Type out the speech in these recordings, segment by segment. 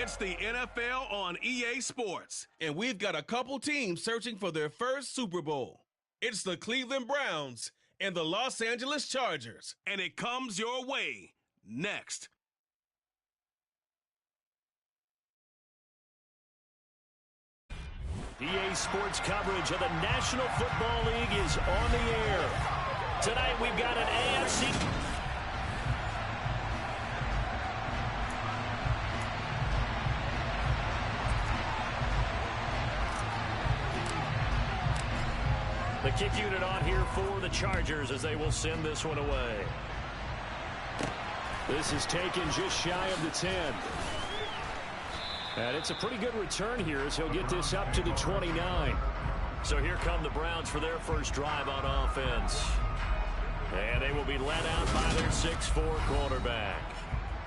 It's the NFL on EA Sports, and we've got a couple teams searching for their first Super Bowl. It's the Cleveland Browns and the Los Angeles Chargers, and it comes your way next. EA Sports coverage of the National Football League is on the air. Tonight we've got an AFC. The kick unit on here for the Chargers as they will send this one away. This is taken just shy of the 10. And it's a pretty good return here as he'll get this up to the 29. So here come the Browns for their first drive on offense. And they will be led out by their 6'4 quarterback.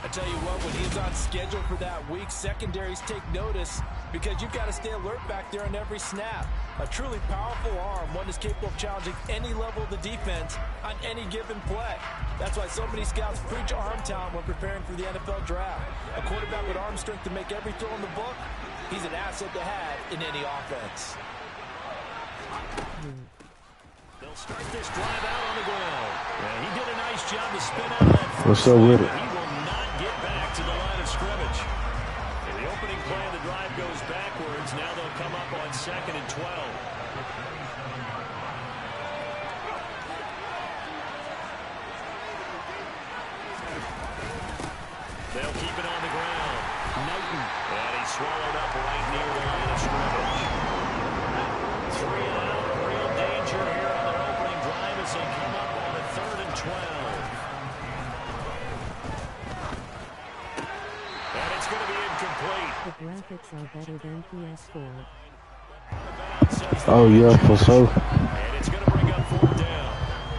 I tell you what, when he's on schedule for that week, secondaries take notice because you've got to stay alert back there on every snap. A truly powerful arm, one that's capable of challenging any level of the defense on any given play. That's why so many scouts preach arm talent when preparing for the NFL draft. A quarterback with arm strength to make every throw in the book, he's an asset to have in any offense. They'll start this drive out on the ground. Yeah, he did a nice job to spin out that first. What's up with it? He will not get back to the line of scrimmage. And the opening play of the drive goes backwards. Now they'll come up on 2nd and 12. They'll keep it on the ground. Knighton. And he's swallowed up right near the line of scrimmage. 3 out. Real danger here on their opening drive as they come up on the 3rd and 12. And it's going to be incomplete. The graphics are better than PS4. Oh, yeah, for sure. And it's going to bring up 4th down.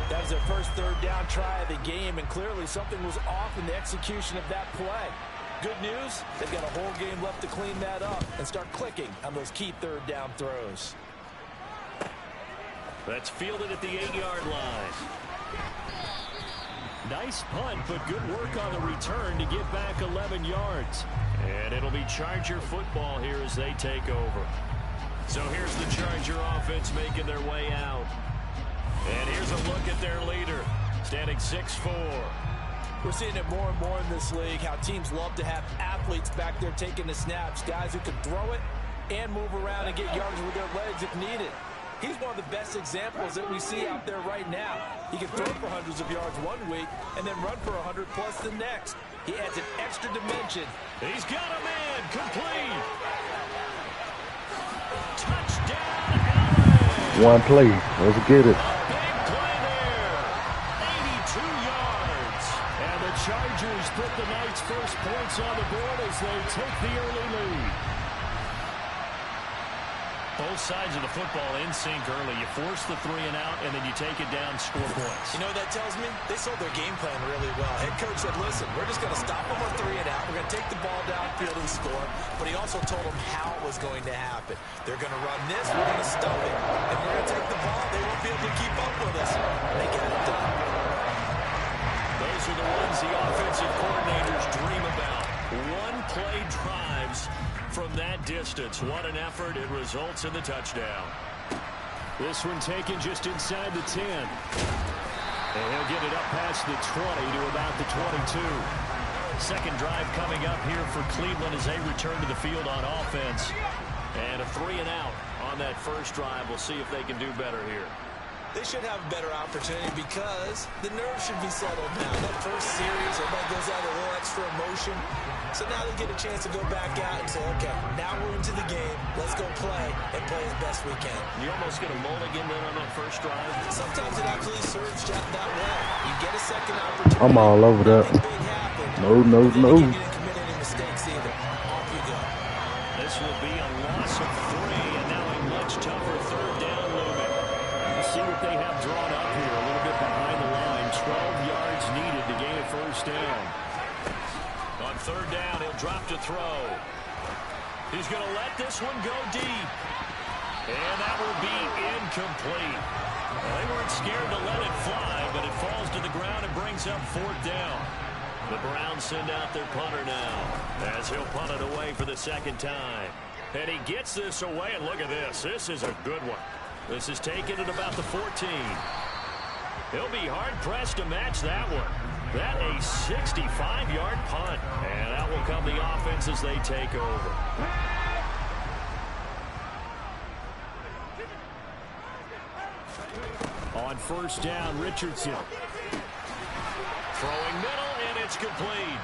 That was their first 3rd down try of the game, and clearly something was off in the execution of that play. Good news, they've got a whole game left to clean that up and start clicking on those key 3rd down throws. That's fielded at the 8-yard line. Nice punt, but good work on the return to get back 11 yards. And it'll be Charger football here as they take over. So here's the Charger offense making their way out. And here's a look at their leader, standing 6'4". We're seeing it more and more in this league, how teams love to have athletes back there taking the snaps, guys who can throw it and move around and get yards with their legs if needed. He's one of the best examples that we see out there right now. He can throw for hundreds of yards one week and then run for 100+ the next. He adds an extra dimension. He's got a man, complete. Touchdown, Allen. One play. Let's get it. A big play there. 82 yards. And the Chargers put the Knights' first points on the board as they take the early lead. Both sides of the football in sync early. You force the 3 and out, and then you take it down, score points. You know what that tells me? They sold their game plan really well. Head coach said, listen, we're just going to stop them on 3 and out. We're going to take the ball downfield and score. But he also told them how it was going to happen. They're going to run this, we're going to stop it, and we're going to take the ball. They won't be able to keep up with us. They got it done. Those are the ones the offensive coordinators dream about. One-play drives from that distance. What an effort. It results in the touchdown. This one taken just inside the 10. And he'll get it up past the 20 to about the 22. Second drive coming up here for Cleveland as they return to the field on offense. And a 3 and out on that first drive. We'll see if they can do better here. They should have a better opportunity because the nerves should be settled now. That first series, everybody goes out a little extra emotion. So now they get a chance to go back out and say, okay, now we're into the game. Let's go play and play as best we can. You almost get a mulligan then on that first drive. Sometimes it actually serves that way. You get a second opportunity. I'm all over that. No. You didn't commit any mistakes either. Off you go. This will be a loss of 3, and now a much tougher 3rd down looming. Let's see what they have drawn up here. A little bit behind the line. 12 yards needed to gain a first down. On 3rd down, he'll drop to throw. He's going to let this one go deep. And that will be incomplete. Well, they weren't scared to let it fly, but it falls to the ground and brings up 4th down. The Browns send out their punter now as he'll punt it away for the second time. And he gets this away, and look at this. This is a good one. This is taken at about the 14. He'll be hard-pressed to match that one. That a 65-yard punt. And that will come the offense as they take over. On first down, Richardson. Throwing middle, and it's complete.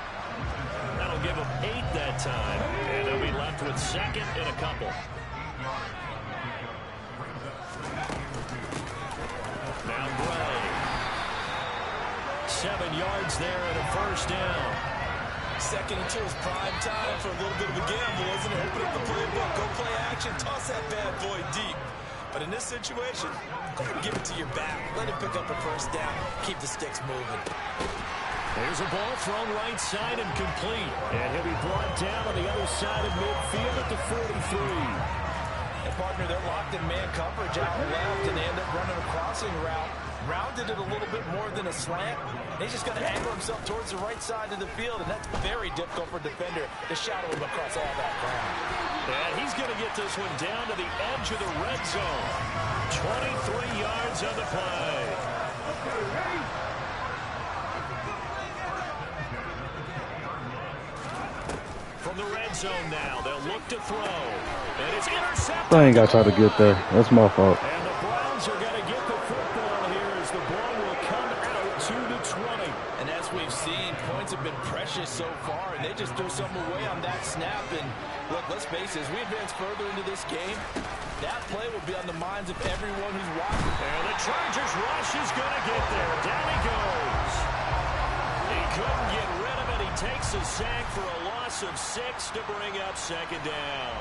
That'll give them 8 that time. And they'll be left with second and a couple. Now Gray. 7 yards there and a first down. Second and 2 is prime time for a little bit of a gamble, isn't it? Open up the playbook, go play action, toss that bad boy deep. But in this situation, go ahead and give it to your back. Let him pick up a first down. Keep the sticks moving. There's a ball thrown right side and complete. And he'll be brought down on the other side of midfield at the 43. And partner, they're locked in man coverage out left, and they end up running a crossing route. Rounded it a little bit more than a slant. He's just going to angle himself towards the right side of the field, and that's very difficult for a defender to shadow him across all that ground. And he's going to get this one down to the edge of the red zone. 23 yards on the play. From the red zone now, they'll look to throw. And it's intercepted. I ain't got to try to get there. That's my fault. And the Browns are going to get the football here as the ball will come out to the 20. And as we've seen, points have been precious so far, and they just threw something away on that snap. And look, let's face it, as we advance further into this game, that play will be on the minds of everyone who's watching. And the Chargers rush is going to get there. Down he goes. He couldn't get rid of it. He takes a sack for a loss of 6 to bring up second down.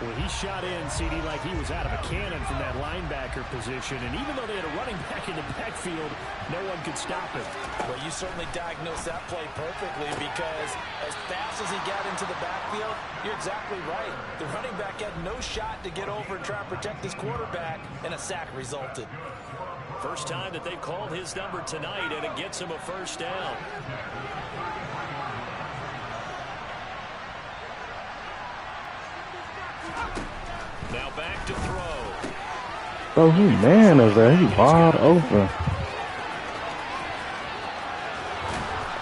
Well, he shot in, CD, like he was out of a cannon from that linebacker position. And even though they had a running back in the backfield, no one could stop him. Well, you certainly diagnosed that play perfectly, because as fast as he got into the backfield, you're exactly right. The running back had no shot to get over and try and protect his quarterback, and a sack resulted. First time that they've called his number tonight, and it gets him a first down. Now back to throw. Bro, he man is there. He wide open.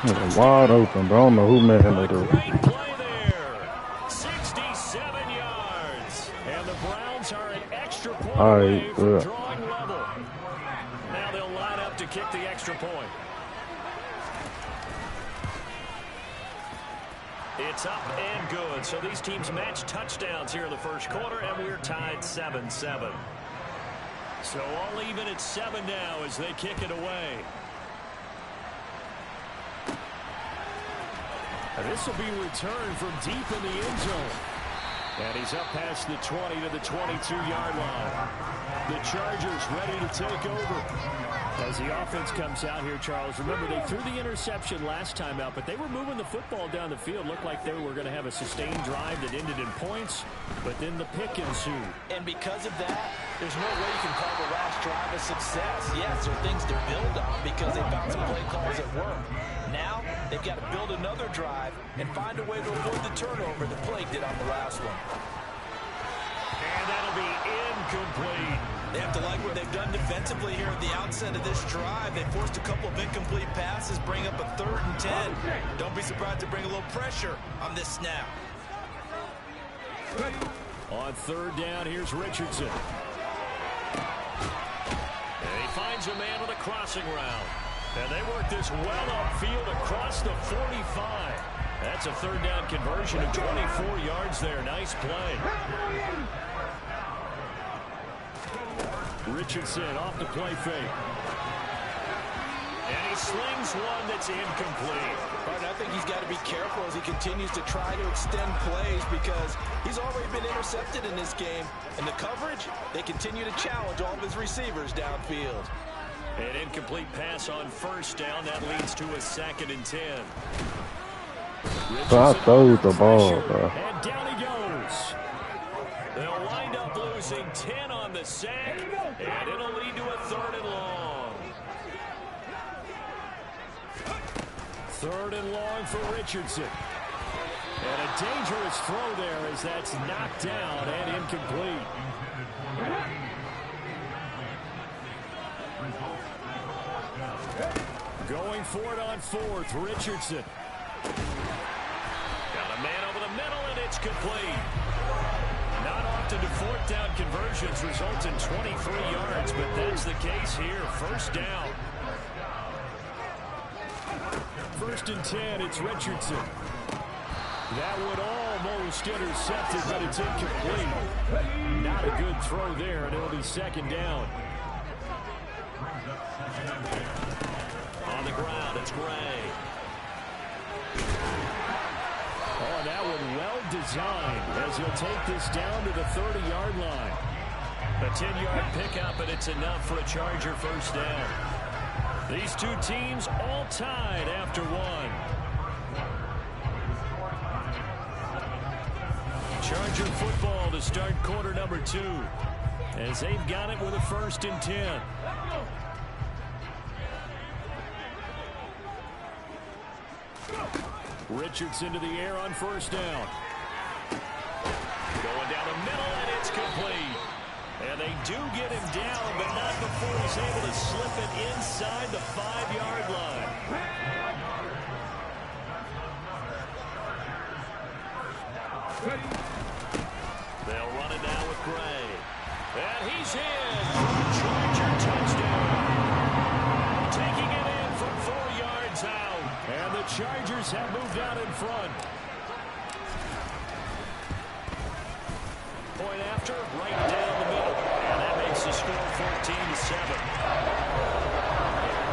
He's wide open, bro. I don't know who man it is. Great play there. 67 yards. And the Browns are an extra point away from drawing level. Now they'll line up to kick the extra point. It's up and good. So these teams match touchdowns here in the first quarter, and we're tied 7-7. So all even at 7 now as they kick it away. And this will be returned from deep in the end zone. And he's up past the 20 to the 22-yard line. The Chargers ready to take over. As the offense comes out here, Charles, remember they threw the interception last time out, but they were moving the football down the field. Looked like they were going to have a sustained drive that ended in points, but then the pick ensued. And because of that, there's no way you can call the last drive a success. Yes, there are things to build on because they found some play calls that work. Now, they've got to build another drive and find a way to avoid the turnover the play did on the last one. And that'll be incomplete. They have to like what they've done defensively here at the outset of this drive. They forced a couple of incomplete passes, bring up a 3rd and 10. Don't be surprised to bring a little pressure on this snap. On 3rd down, here's Richardson. And he finds a man on a crossing route. And they work this well upfield across the 45. That's a 3rd down conversion of 24 yards there. Nice play. Richardson off the play fake. And he slings one that's incomplete. Right, I think he's got to be careful as he continues to try to extend plays because he's already been intercepted in this game. And the coverage, they continue to challenge all of his receivers downfield. An incomplete pass on 1st down. That leads to a 2nd and 10. So I threw the ball, bro. And down he goes. They'll wind up losing 10 on the sack, and it'll lead to a 3rd and long. Third and long for Richardson. And a dangerous throw there as that's knocked down and incomplete. Going for it on fourth, Richardson. Got a man over the middle, and it's complete. Not often do fourth down conversions result in 23 yards, but that's the case here. First down. First and 10, it's Richardson. That would almost intercept it, but it's incomplete. Not a good throw there, and it'll be second down. On the ground, it's Gray. Oh, that one well designed as he'll take this down to the 30-yard line. A 10-yard pickup, and it's enough for a Charger first down. These two teams all tied after one. Charger football to start quarter number 2 as they've got it with a first and 10. Richardson to the air on first down. Going down the middle, and it's complete. And they do get him down, but not before he's able to slip it inside the 5-yard line. They'll run it now with Gray. And he's in. Charger touchdown. Taking it in from 4 yards out. And the Chargers have moved out in front. Point after, right down the middle. And that makes the score 14-7.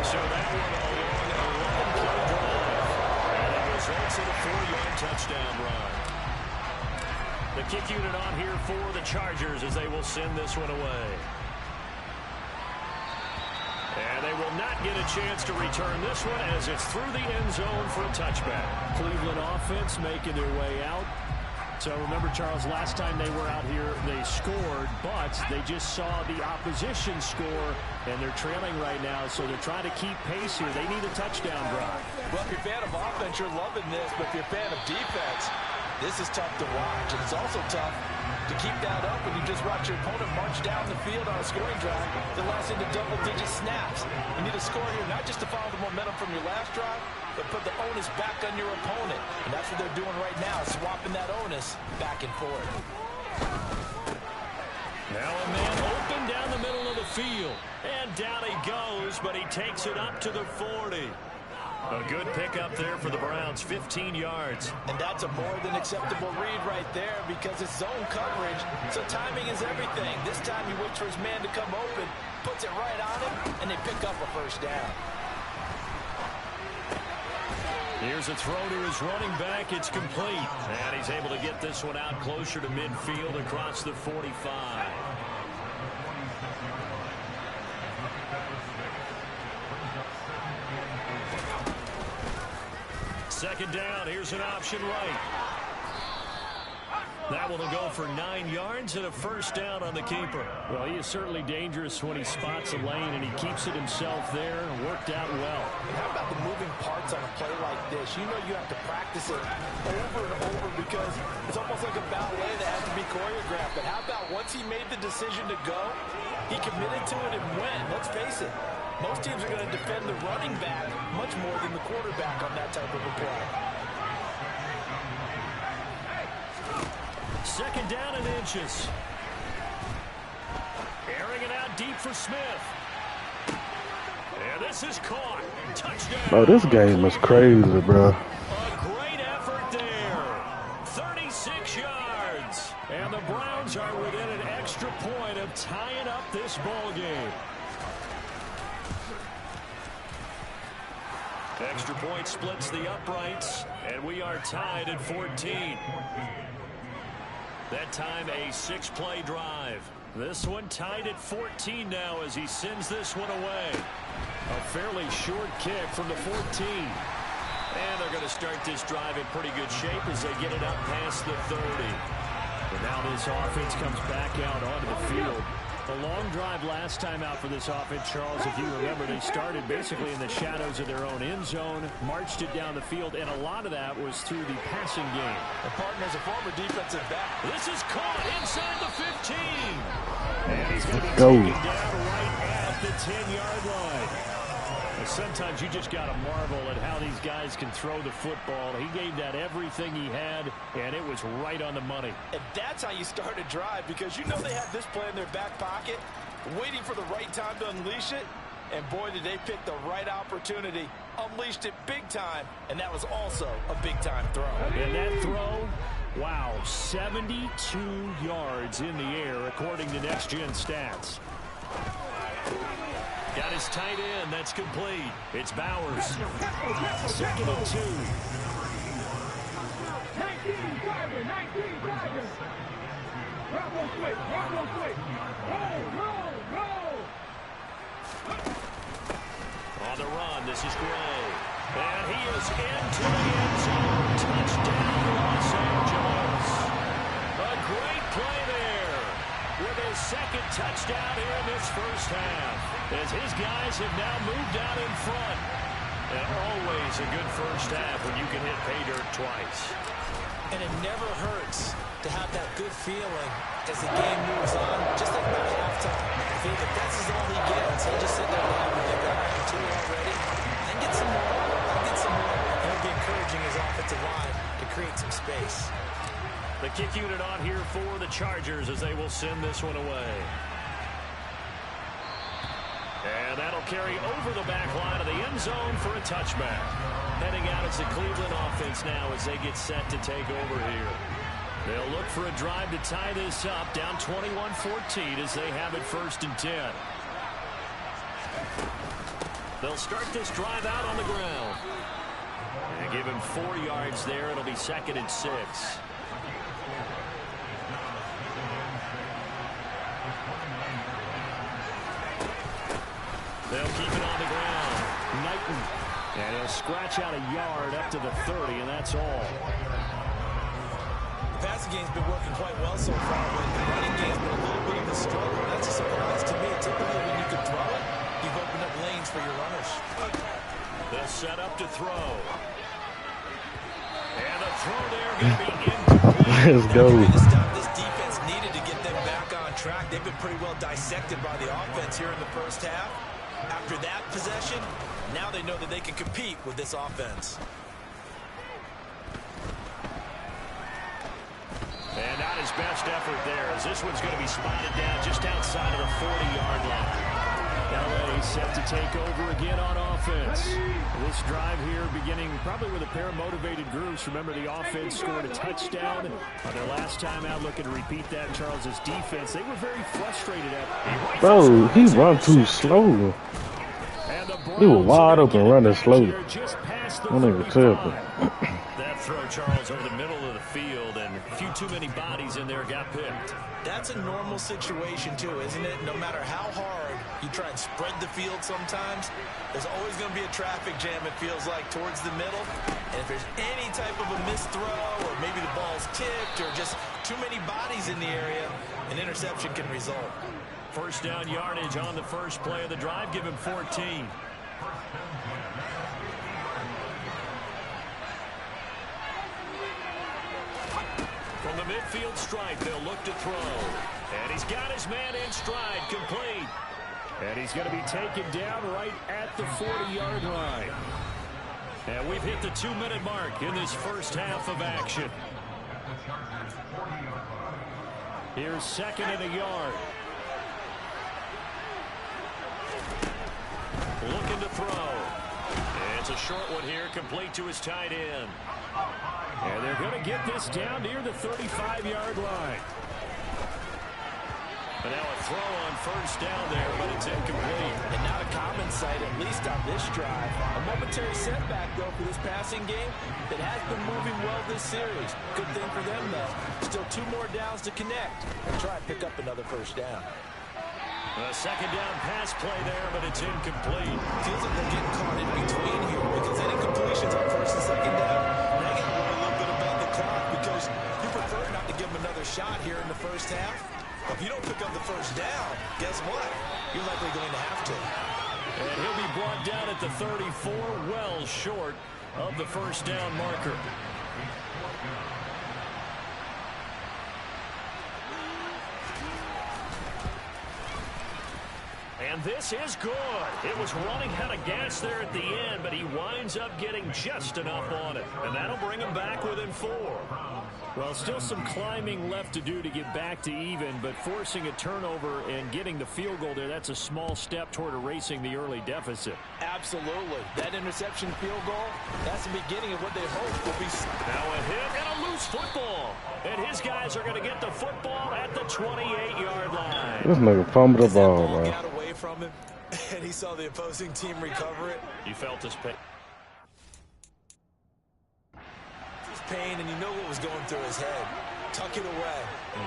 So that one a long 11-play drive. And it results in a 4-yard touchdown run. The kick unit on here for the Chargers as they will send this one away. And they will not get a chance to return this one as it's through the end zone for a touchback. Cleveland offense making their way out. So remember, Charles, last time they were out here, they scored, but they just saw the opposition score, and they're trailing right now, so they're trying to keep pace here. They need a touchdown drive. Well, if you're a fan of offense, you're loving this, but if you're a fan of defense, this is tough to watch. And it's also tough to keep that up when you just watch your opponent march down the field on a scoring drive that lasts into double-digit snaps. You need a score here, not just to follow the momentum from your last drive, but put the onus back on your opponent. And that's what they're doing right now, swapping that onus back and forth. Now a man open down the middle of the field. And down he goes, but he takes it up to the 40. A good pickup there for the Browns, 15 yards. And that's a more than acceptable read right there because it's zone coverage, so timing is everything. This time he waits for his man to come open, puts it right on him, and they pick up a first down. Here's a throw to his running back. It's complete. And he's able to get this one out closer to midfield across the 45. Second down, here's an option right. That one will go for 9 yards and a first down on the keeper. Well, he is certainly dangerous when he spots a lane, and he keeps it himself there and worked out well. And how about the moving parts on a play like this? You know you have to practice it over and over because it's almost like a ballet that has to be choreographed. But how about once he made the decision to go, he committed to it and went. Let's face it. Most teams are going to defend the running back much more than the quarterback on that type of a play. Second down and inches. Airing it out deep for Smith. And this is caught. Touchdown. Oh, this game is crazy, bro. A great effort there. 36 yards. And the Browns are within an extra point of tying up this ball game. Extra point splits the uprights, and we are tied at 14. That time a 6-play drive. This one tied at 14 now as he sends this one away. A fairly short kick from the 14. And they're going to start this drive in pretty good shape as they get it up past the 30. And now this offense comes back out onto the field. A long drive last time out for this offense, Charles. If you remember, they started basically in the shadows of their own end zone, marched it down the field, and a lot of that was through the passing game. The partner's a former defensive back. This is caught inside the 15. And he's going to be Go. taken down right at the 10-yard line. Sometimes you just got to marvel at how these guys can throw the football. He gave that everything he had, and it was right on the money. And that's how you start a drive, because you know they have this play in their back pocket, waiting for the right time to unleash it. And boy, did they pick the right opportunity, unleashed it big time, and that was also a big-time throw. And that throw, wow, 72 yards in the air, according to Next Gen Stats. Got his tight end. That's complete. It's Bowers. 2nd and 2. 19 drivers. Bravo switch. Go. On the run, this is Gray. And he is into the end zone. Touchdown, Los Angeles. A great play there with his 2nd touchdown here in this first half, as his guys have now moved out in front. And always a good first half when you can hit pay dirt twice. And it never hurts to have that good feeling as the game moves on, just like about halftime. If that's all he gets, he'll just sit there and think, all right, 2 already. Then get some more. And he'll be encouraging his offensive line to create some space. The kick unit on here for the Chargers as they will send this one away. And that'll carry over the back line of the end zone for a touchback. Heading out is the Cleveland offense now as they get set to take over here. They'll look for a drive to tie this up, down 21-14 as they have it 1st and 10. They'll start this drive out on the ground. And give him 4 yards there. It'll be 2nd and 6. They'll keep it on the ground. Knighton. And he'll scratch out a yard up to the 30, and that's all. The passing game's been working quite well so far, but the running game's been a little bit of a struggle. That's a surprise to me. Typically, when you can throw it, you've opened up lanes for your runners. They'll set up to throw. And the throw there going to be incomplete. Let's go. This defense needed to get them back on track. They've been pretty well dissected by the offense here in the first half. After that possession, now they know that they can compete with this offense. And not his best effort there, as this one's going to be spotted down just outside of the 40-yard line. LA set to take over again on offense. This drive here beginning probably with a pair of motivated groups. Remember, the offense scored a touchdown on their last time out. Looking to repeat that. Charles's defense, they were very frustrated at. Bro, he run too slow. He was wide open running slow. Don't even tell me. That throw, Charles, over the middle of the field, and a few too many bodies in there got picked. That's a normal situation, too, isn't it? No matter how hard you try and spread the field sometimes, there's always going to be a traffic jam, it feels like, towards the middle. And if there's any type of a missed throw, or maybe the ball's tipped, or just too many bodies in the area, an interception can result. First down yardage on the first play of the drive. Give him 14. From the midfield stripe, they'll look to throw. And he's got his man in stride, complete. And he's going to be taken down right at the 40-yard line. And we've hit the 2-minute mark in this first half of action. Here's 2nd and a yard. Looking to throw. And it's a short one here, complete to his tight end. And they're going to get this down near the 35-yard line. But now a throw on first down there, but it's incomplete. And not a common sight, at least on this drive. A momentary setback, though, for this passing game that has been moving well this series. Good thing for them, though. Still 2 more downs to connect and try and pick up another first down. A second down pass play there, but it's incomplete. Feels like they're getting caught in between here because any completions on first and second down. Now you got to worry a little bit about the clock because you prefer not to give them another shot here in the first half. If you don't pick up the first down, guess what? You're likely going to have to. And he'll be brought down at the 34, well short of the first down marker. And this is good. It was running out of gas there at the end, but he winds up getting just enough on it. And that'll bring him back within 4. Well, still some climbing left to do to get back to even, but forcing a turnover and getting the field goal there, that's a small step toward erasing the early deficit. Absolutely. That interception field goal, that's the beginning of what they hope will be. Now a hit and a loose football. And his guys are going to get the football at the 28-yard line. This nigga fumbled the ball, man. Got away from him, and he saw the opposing team recover it. You felt his pain. Pain, and you know what was going through his head. Tuck it away.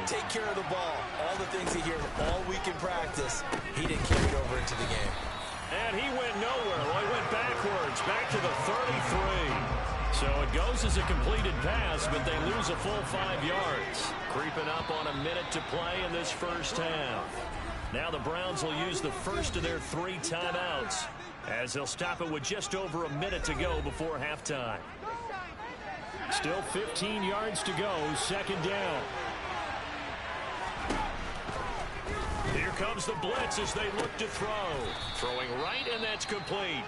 Take care of the ball. All the things he hears all week in practice, he didn't carry it over into the game. And he went nowhere. Well, he went backwards, back to the 33. So it goes as a completed pass, but they lose a full 5 yards. Creeping up on a minute to play in this first half. Now the Browns will use the first of their 3 timeouts, as they'll stop it with just over a minute to go before halftime. Still 15 yards to go, second down. Here comes the blitz as they look to throw. Throwing right, and that's complete.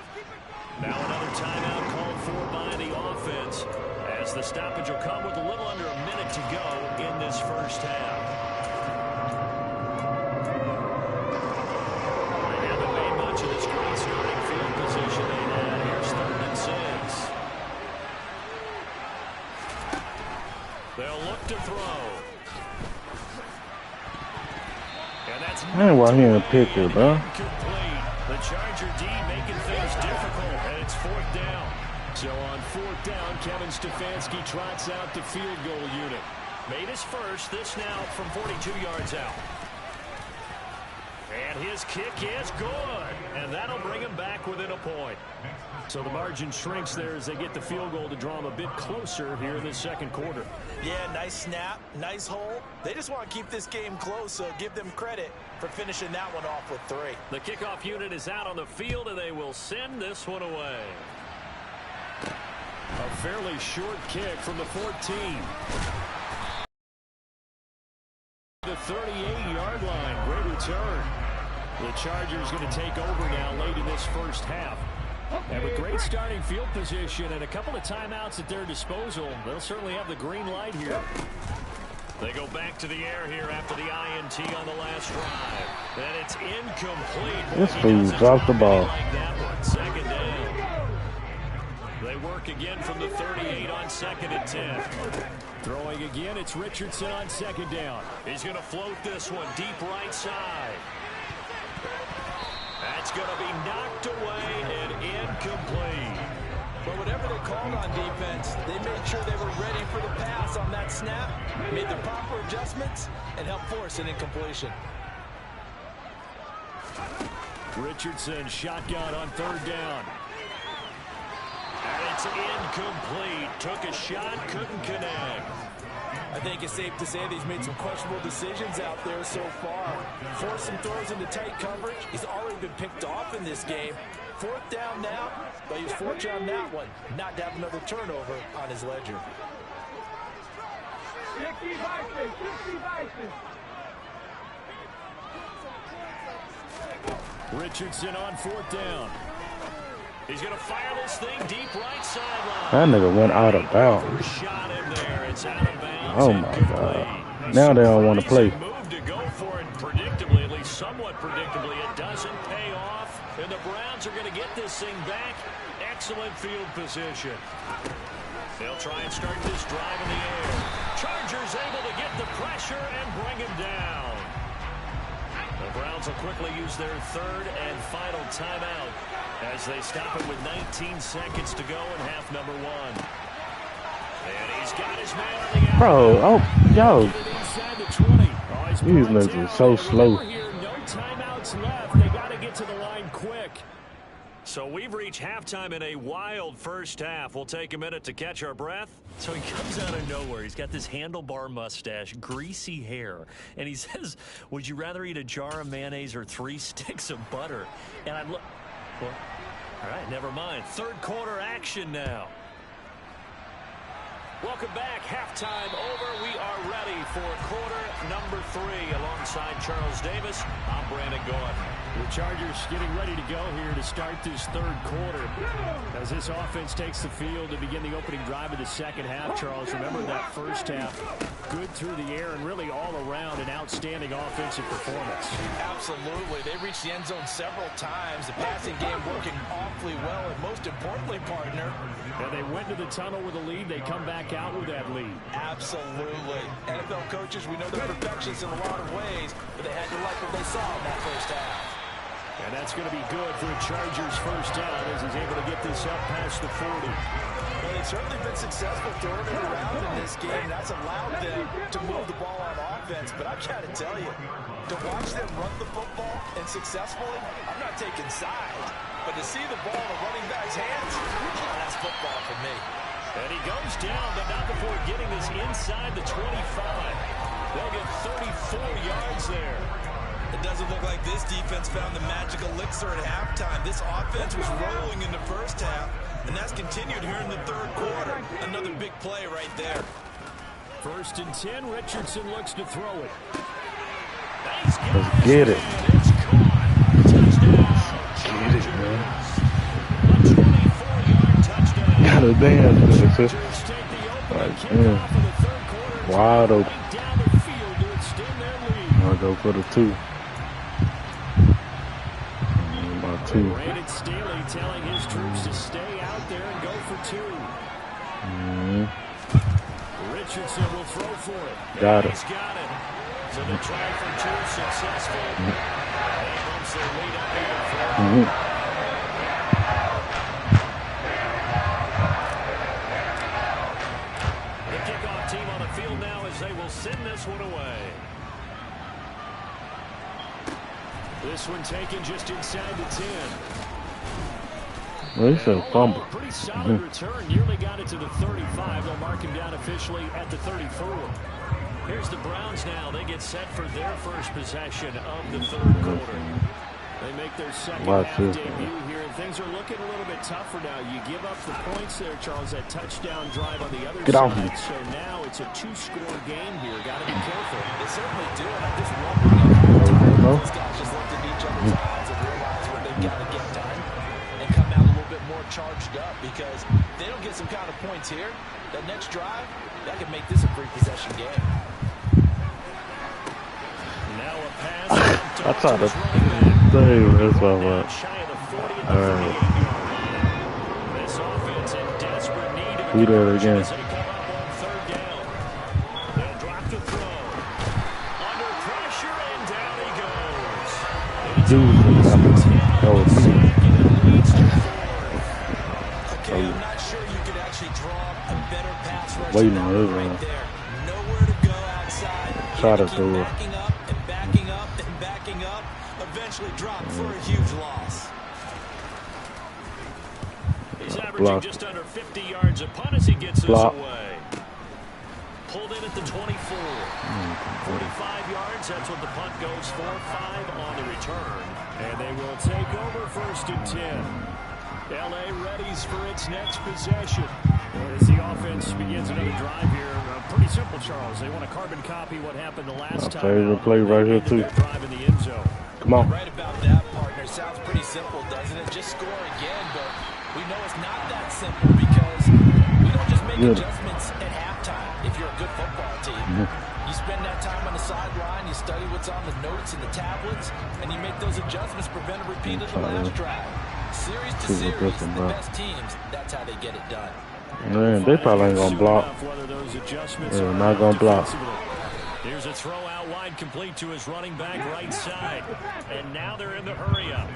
Now another timeout called for by the offense, as the stoppage will come with a little under a minute to go in this first half. They haven't made much of this great starting field position they had. Here's 3rd and 6. They'll look to throw. And that's Man, why he in the picture, bro? incomplete. The Charger D making things difficult, and it's 4th down. So on 4th down, Kevin Stefanski trots out the field goal unit. Made his first, this now from 42 yards out. And his kick is good, and that'll bring him back within a point. So the margin shrinks there as they get the field goal to draw them a bit closer here in the second quarter. Yeah, nice snap, nice hole. They just want to keep this game close, so give them credit for finishing that one off with 3. The kickoff unit is out on the field, and they will send this one away. A fairly short kick from the 14. The 38-yard line. Great return. The Chargers going to take over now late in this first half. And with great starting field position and a couple of timeouts at their disposal, they'll certainly have the green light here. They go back to the air here after the INT on the last drive. And it's incomplete. This fool dropped the ball. Like that one. Second down. They work again from the 38 on 2nd and 10. Throwing again, it's Richardson on 2nd down. He's going to float this one deep right side. That's going to be knocked away and incomplete. But whatever they called on defense, they made sure they were ready for the pass on that snap, made the proper adjustments, and helped force an incompletion. Richardson shotgun on 3rd down. And it's incomplete. Took a shot, couldn't connect. I think it's safe to say that he's made some questionable decisions out there so far. Forced some throws into tight coverage. He's already been picked off in this game. 4th down now, but he was fortunate on that one, not to have another turnover on his ledger. Richardson on 4th down. He's going to fire this thing deep right sideline. That nigga went out of bounds. Shot in there. It's out of bounds. Oh my God. Now they don't want to play. Move to go for it predictably, at least somewhat predictably. It doesn't pay off, and the Browns are going to get this thing back. Excellent field position. They'll try and start this drive in the air. Chargers able to get the pressure and bring him down. The Browns will quickly use their 3rd and final timeout as they stop it with 19 seconds to go in half number 1. And he's got his man on the out. Bro, oh, yo. Inside the 20. These niggas are so slow. No timeouts left. They got to get to the line quick. So we've we've reached halftime in a wild first half. We'll take a minute to catch our breath. So he comes out of nowhere. He's got this handlebar mustache, greasy hair, and he says, would you rather eat a jar of mayonnaise or 3 sticks of butter? And I'm look. Well, all right, never mind. Third quarter action now. Welcome back. Halftime over. We are ready for quarter number 3 alongside Charles Davis. I'm Brandon Gordon. The Chargers getting ready to go here to start this third quarter. As this offense takes the field to begin the opening drive of the second half, Charles, remember that first half, good through the air and really all around an outstanding offensive performance. Absolutely. They reached the end zone several times. The passing game working awfully well, and most importantly, partner. And they went to the tunnel with a lead. They come back out with that lead. Absolutely. NFL coaches, we know they're perfectionists in a lot of ways, but they had to like what they saw in that first half. And that's going to be good for the Chargers' first down as he's able to get this up past the 40. Well, they've certainly been successful throwing it around in this game. That's allowed them to move the ball on offense. But I've got to tell you, to watch them run the football and successfully, I'm not taking sides. But to see the ball in a running back's hands, that's football for me. And he goes down, but not before getting this inside the 25. They'll get 34 yards there. It doesn't look like this defense found the magic elixir at halftime. This offense was rolling in the first half, and that's continued here in the third quarter. Another big play right there. 1st and 10. Richardson looks to throw it. Let's get it. It's caught. Touchdown. Get it, man. A 24-yard touchdown. Got a damn. Just take the opening kickoff of the third quarter. Wide open. Right down the field to extend their lead. I'll go for the 2. About 2. Brandon Staley telling his troops to stay out there and go for 2. Richardson will throw for it. Got it. He's got it. So the try for 2 successful. They bumps their lead up even further. The kickoff team on the field now as they will send this one away. This one taken just inside the 10. Well, he said fumble. Pretty solid return. Nearly got it to the 35. They'll mark him down officially at the 34. Here's the Browns now. They get set for their first possession of the third quarter. They make their second half debut here, and things are looking a little bit tougher now. You give up the points there, Charles, that touchdown drive on the other side. So now it's a 2-score game here. Got to be careful. They certainly do, and I'm just wondering if these guys just looked at each other's eyes and realized what they've got to get done and come out a little bit more charged up, because if they don't get some kind of points here, that next drive, that could make this a free-possession game. Now a pass. I tried to say that's what I want. All right. This offense in desperate need of Do that again. as they come up on third down. They'll drop the throw. Under pressure, and down he goes. Okay, I'm not sure you could actually draw a better pass rush Waiting on his right there. Nowhere to go outside. Try to keep throw it. backing up and backing up and backing up. Eventually drop for a huge loss. He's averaging just under 50 yards a punt as he gets this away. Pulled in at the 24. 45 yards, that's what the punt goes for. 5 on the return. And they will take over 1st and 10. L.A. readies for its next possession. As the offense begins another drive here, pretty simple, Charles. They want to carbon copy what happened the last time. Favorite play right here, too. Drive in the end zone. Come on. Right about that, partner. Sounds pretty simple, doesn't it? Just score again, but we know it's not that simple, because we don't just make adjustments at halftime if you're a good football team. You spend that time on the sideline, you study what's on the notes and the tablets, and you make those adjustments, prevent a repeat of the last drive. Series to series, the best teams, that's how they get it done. Man, they probably ain't going to block. They're not going to block. Here's a throw out wide, complete to his running back right side. And now they're in the hurry up.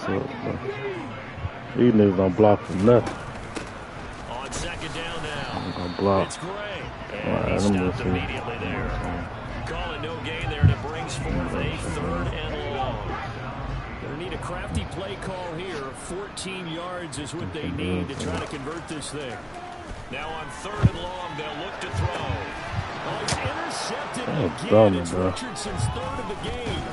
So, these niggas don't block for nothing. On second down now. I'm going to block. It's Gray. And he stopped immediately there. Calling no gain there, and it brings forth a 3rd and long. They need a crafty play call here. 14 yards is what they need to try to convert this thing. Now on 3rd and long, they'll look to throw. Oh, he's intercepted again. It's Richardson's 3rd of the game.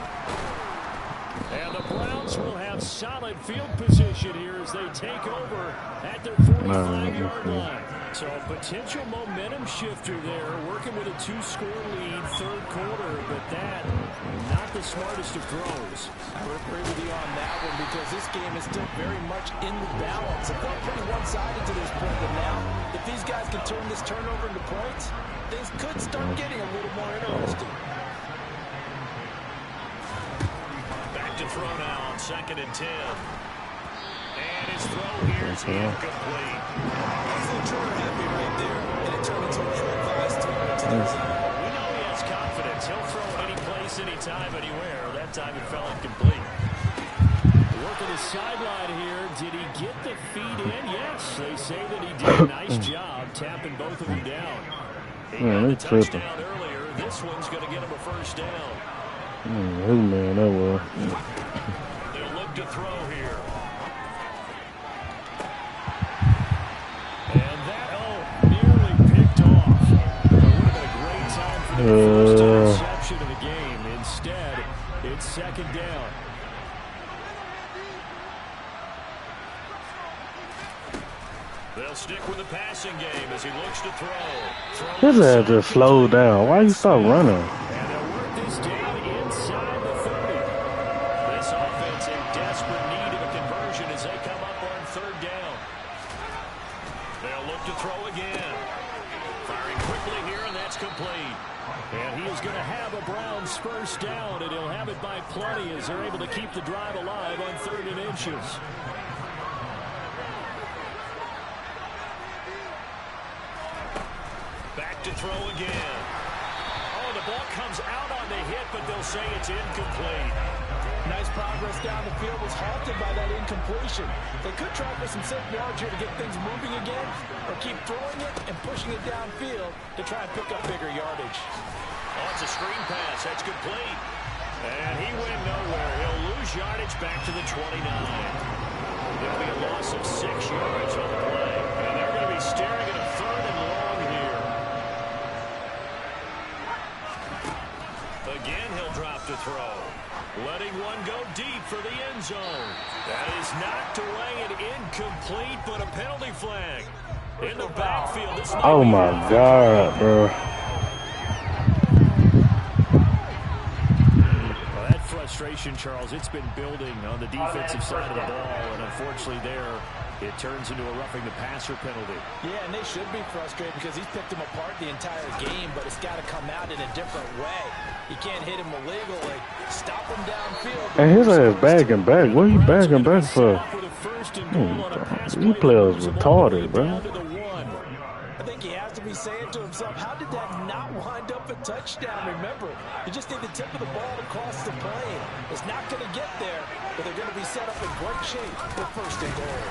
And the Browns will have solid field position here as they take over at their 45-yard line. So a potential momentum shifter there, working with a 2-score lead, 3rd quarter, but that, not the smartest of throws. I would agree with you on that one because this game is still very much in the balance. It felt pretty one-sided to this point, but now, if these guys can turn this turnover into points, things could start getting a little more interesting. Back to throw now on 2nd and 10. And his throw here is incomplete. Happy right there, and it turned into a ill-advised throw into the zone. We know he has confidence. He'll throw any place, anytime, anywhere. That time it fell incomplete. Working the sideline here. Did he get the feet in? Yes, they say that he did a nice job tapping both of them down. He got the touchdown earlier. This one's going to get him a 1st down. Who man that was? They'll look to throw here. First interception of the game. Instead, it's 2nd down. They'll stick with the passing game as he looks to throw. His ass just slowed down. Why you stop running? And they'll work this down inside the 30. This offense in desperate need of a conversion as they come up on 3rd down. They'll look to throw again. Firing quickly here, and that's complete. And he is going to have a Browns 1st down, and he'll have it by plenty as they're able to keep the drive alive on 3rd and inches. Back to throw again. Oh, the ball comes out on the hit, but they'll say it's incomplete. Nice progress down the field was halted by that incompletion. They could try for some safe yards here to get things moving again, or keep throwing it and pushing it downfield to try and pick up bigger yardage. Oh, it's a screen pass. That's complete. And he went nowhere. He'll lose yardage back to the 29. It'll be a loss of 6 yards on the play. And they're going to be staring at a 3rd and long here. Again, he'll drop to throw. Letting one go deep for the end zone. That is knocked away and incomplete, but a penalty flag. In the backfield. This Oh my God, bro. Well, that frustration, Charles, it's been building on the defensive side of the ball, and unfortunately there, it turns into a roughing the passer penalty. Yeah, and they should be frustrated because he's picked them apart the entire game, but it's got to come out in a different way. You can't hit him illegally. Stop him downfield. And his ass bagging back. What are you bagging back for? You players retarded, bro. I think he has to be saying to himself, how did that not wind up a touchdown? Remember, you just need the tip of the ball to cross the plane. It's not going to get there, but they're going to be set up in great shape for 1st and goal.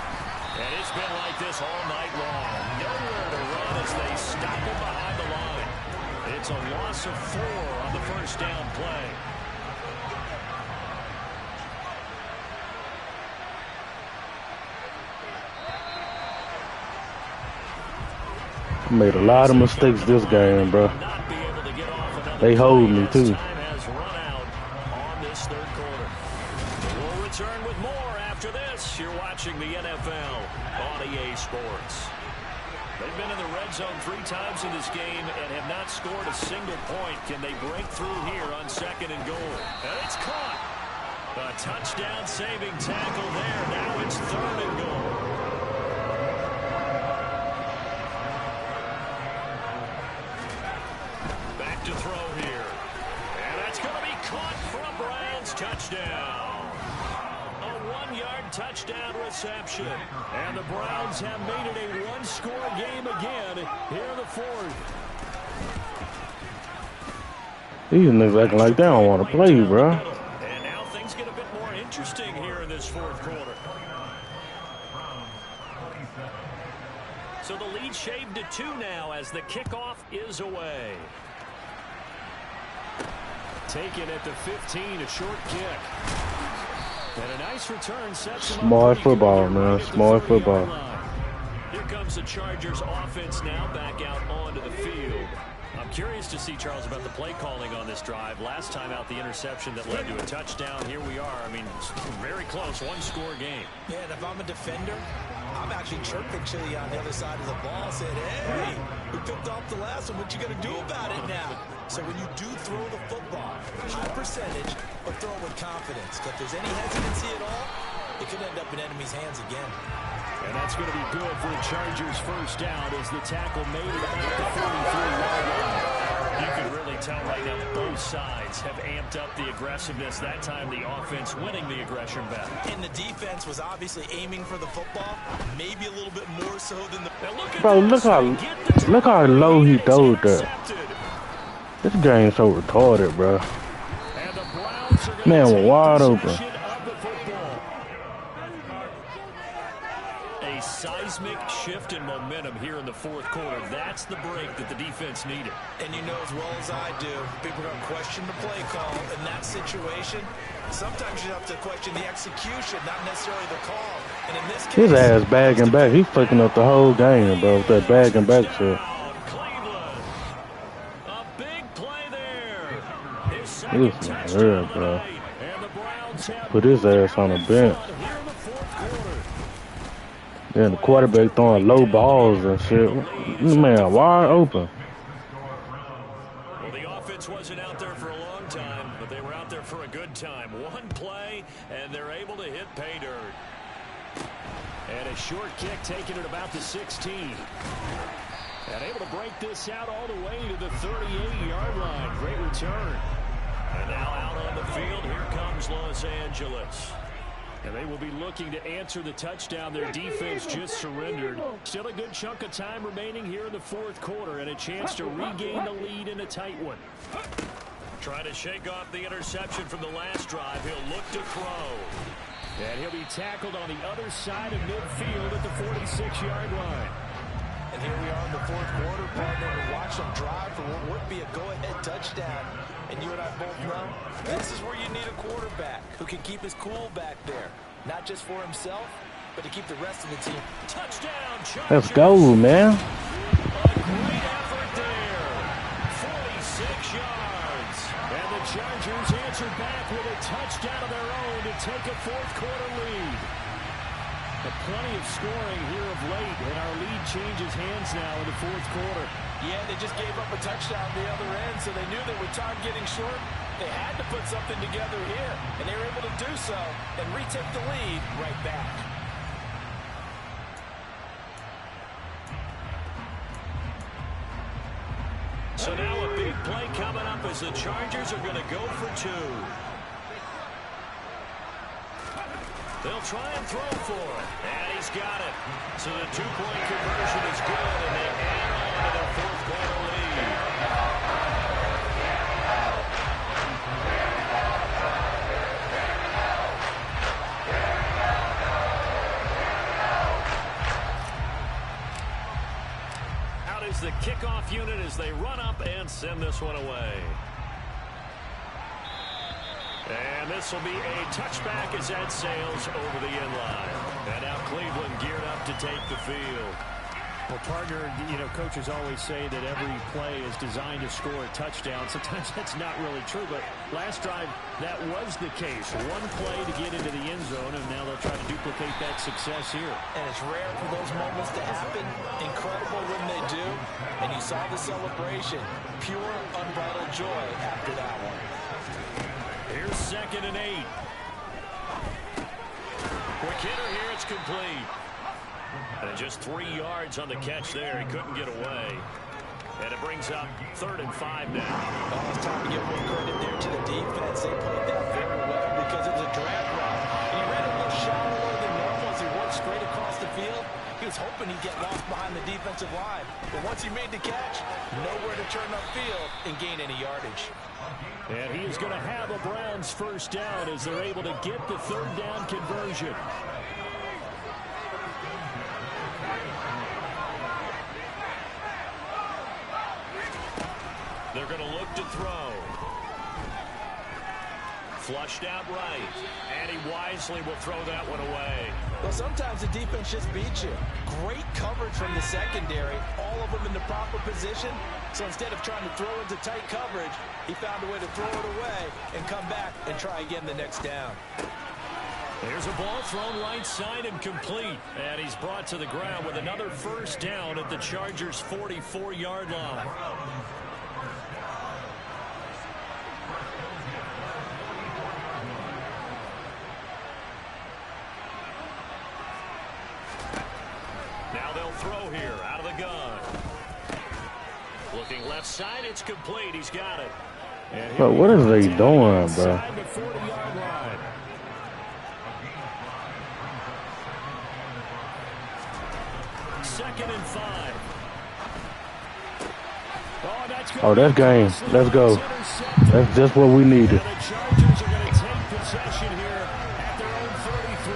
And it's been like this all night long. Nowhere to run as they stop him behind the line. It's a loss of 4 on the 1st down play. Made a lot of mistakes this game, bro. They hold me too. Time has run out on this 3rd quarter. We'll return with more after this. You're watching the NFL on EA Sports. They've been in the red zone 3 times in this game and have not scored a single point. Can they break through here on 2nd and goal? And it's caught. A touchdown saving tackle there. Now it's 3rd and goal. Back to throw here. And that's going to be caught for a Browns touchdown. A 1-yard touchdown reception. And the Browns have made it a 1-score game again here in the 4th. These niggas acting like they don't want to play, bro. And now things get a bit more interesting here in this 4th quarter. So the lead shaved to 2 now as the kickoff is away. Taken at the 15, a short kick. And a nice return sets him Smart up football, man. Smart football. Here comes the Chargers offense now back out onto the field. I'm curious to see, Charles, about the play calling on this drive. Last time out, the interception that led to a touchdown. Here we are. I mean, very close, one-score game. Yeah, and if I'm a defender, I'm actually chirping Chili on the other side of the ball, saying, hey, we picked off the last one. What you going to do about it now? So when you do throw the football, high percentage, but throw it with confidence. If there's any hesitancy at all, it could end up in enemy's hands again. And that's going to be good for the Chargers' first down as the tackle made it at the 43-yard line. You can really tell right now both sides have amped up the aggressiveness. That time the offense winning the aggression battle. And the defense was obviously aiming for the football, maybe a little bit more so than the... Bro, look how low he threw that. This game's so retarded, bro. Man, wide open. Seismic shift in momentum here in the fourth quarter. That's the break that the defense needed. And you know as well as I do, people are going to question the play call in that situation. Sometimes you have to question the execution, not necessarily the call. And in this case, his ass bagging back. He's fucking up the whole game, bro, with that bagging back shit. Cleveland. A big play there. His This second is touchdown weird, of the bro. night. And the Browns have Put his ass on the bench. here in the fourth quarter. Yeah, the quarterback throwing low balls and shit. Man, wide open. Well, the offense wasn't out there for a long time, but they were out there for a good time. One play, and they're able to hit pay dirt. And a short kick taken at about the 16. And able to break this out all the way to the 38-yard line. Great return. And now out on the field, here comes Los Angeles. And they will be looking to answer the touchdown their defense just surrendered. Still a good chunk of time remaining here in the fourth quarter and a chance to regain the lead in a tight one. Trying to shake off the interception from the last drive. He'll look to throw. And he'll be tackled on the other side of midfield at the 46-yard line. And here we are in the fourth quarter, partner. We watch them drive for what would be a go-ahead touchdown. And you and I both know this is where you need a quarterback who can keep his cool back there. Not just for himself, but to keep the rest of the team. Touchdown, Chargers. Let's go, man. A great effort there. 46 yards. And the Chargers answer back with a touchdown of their own to take a fourth quarter lead. But plenty of scoring here of late, and our lead changes hands now in the fourth quarter. Yeah, they just gave up a touchdown the other end, so they knew that with time getting short, they had to put something together here. And they were able to do so and retake the lead right back. So now a big play coming up as the Chargers are going to go for two. They'll try and throw for it. And he's got it. So the two-point conversion is good, and they add on to their fourth quarter lead. Out is the kickoff unit as they run up and send this one away. And this will be a touchback as that sails over the end line. And now Cleveland geared up to take the field. Well, partner, you know, coaches always say that every play is designed to score a touchdown. Sometimes that's not really true, but last drive, that was the case. One play to get into the end zone, and now they'll try to duplicate that success here. And it's rare for those moments to happen. Incredible when they do. And you saw the celebration. Pure, unbridled joy after that one. Here's 2nd and 8. Quick hitter here, it's complete. And just 3 yards on the catch there. He couldn't get away. And it brings up 3rd and 5 now. Well, it's time to give more credit there to the defense. They played that very well because it was a drag route. And he ran a little shallower than normal as he worked straight across the field. He was hoping he'd get lost behind the defensive line. But once he made the catch, nowhere to turn upfield and gain any yardage. And he is going to have a Browns first down as they're able to get the 3rd down conversion. They're going to look to throw. Flushed out right. And he wisely will throw that one away. Well, sometimes the defense just beats you. Great coverage from the secondary. All of them in the proper position. So instead of trying to throw into tight coverage, he found a way to throw it away and come back and try again the next down. There's a ball thrown right side and complete. And he's brought to the ground with another first down at the Chargers' 44-yard line. Now they'll throw here out of the gun. Looking left side, it's complete. He's got it. But what is they doing, bro? Second and 5. Oh, that's game. Let's go. That's just what we needed. And the Chargers are going to take possession here at their own 33.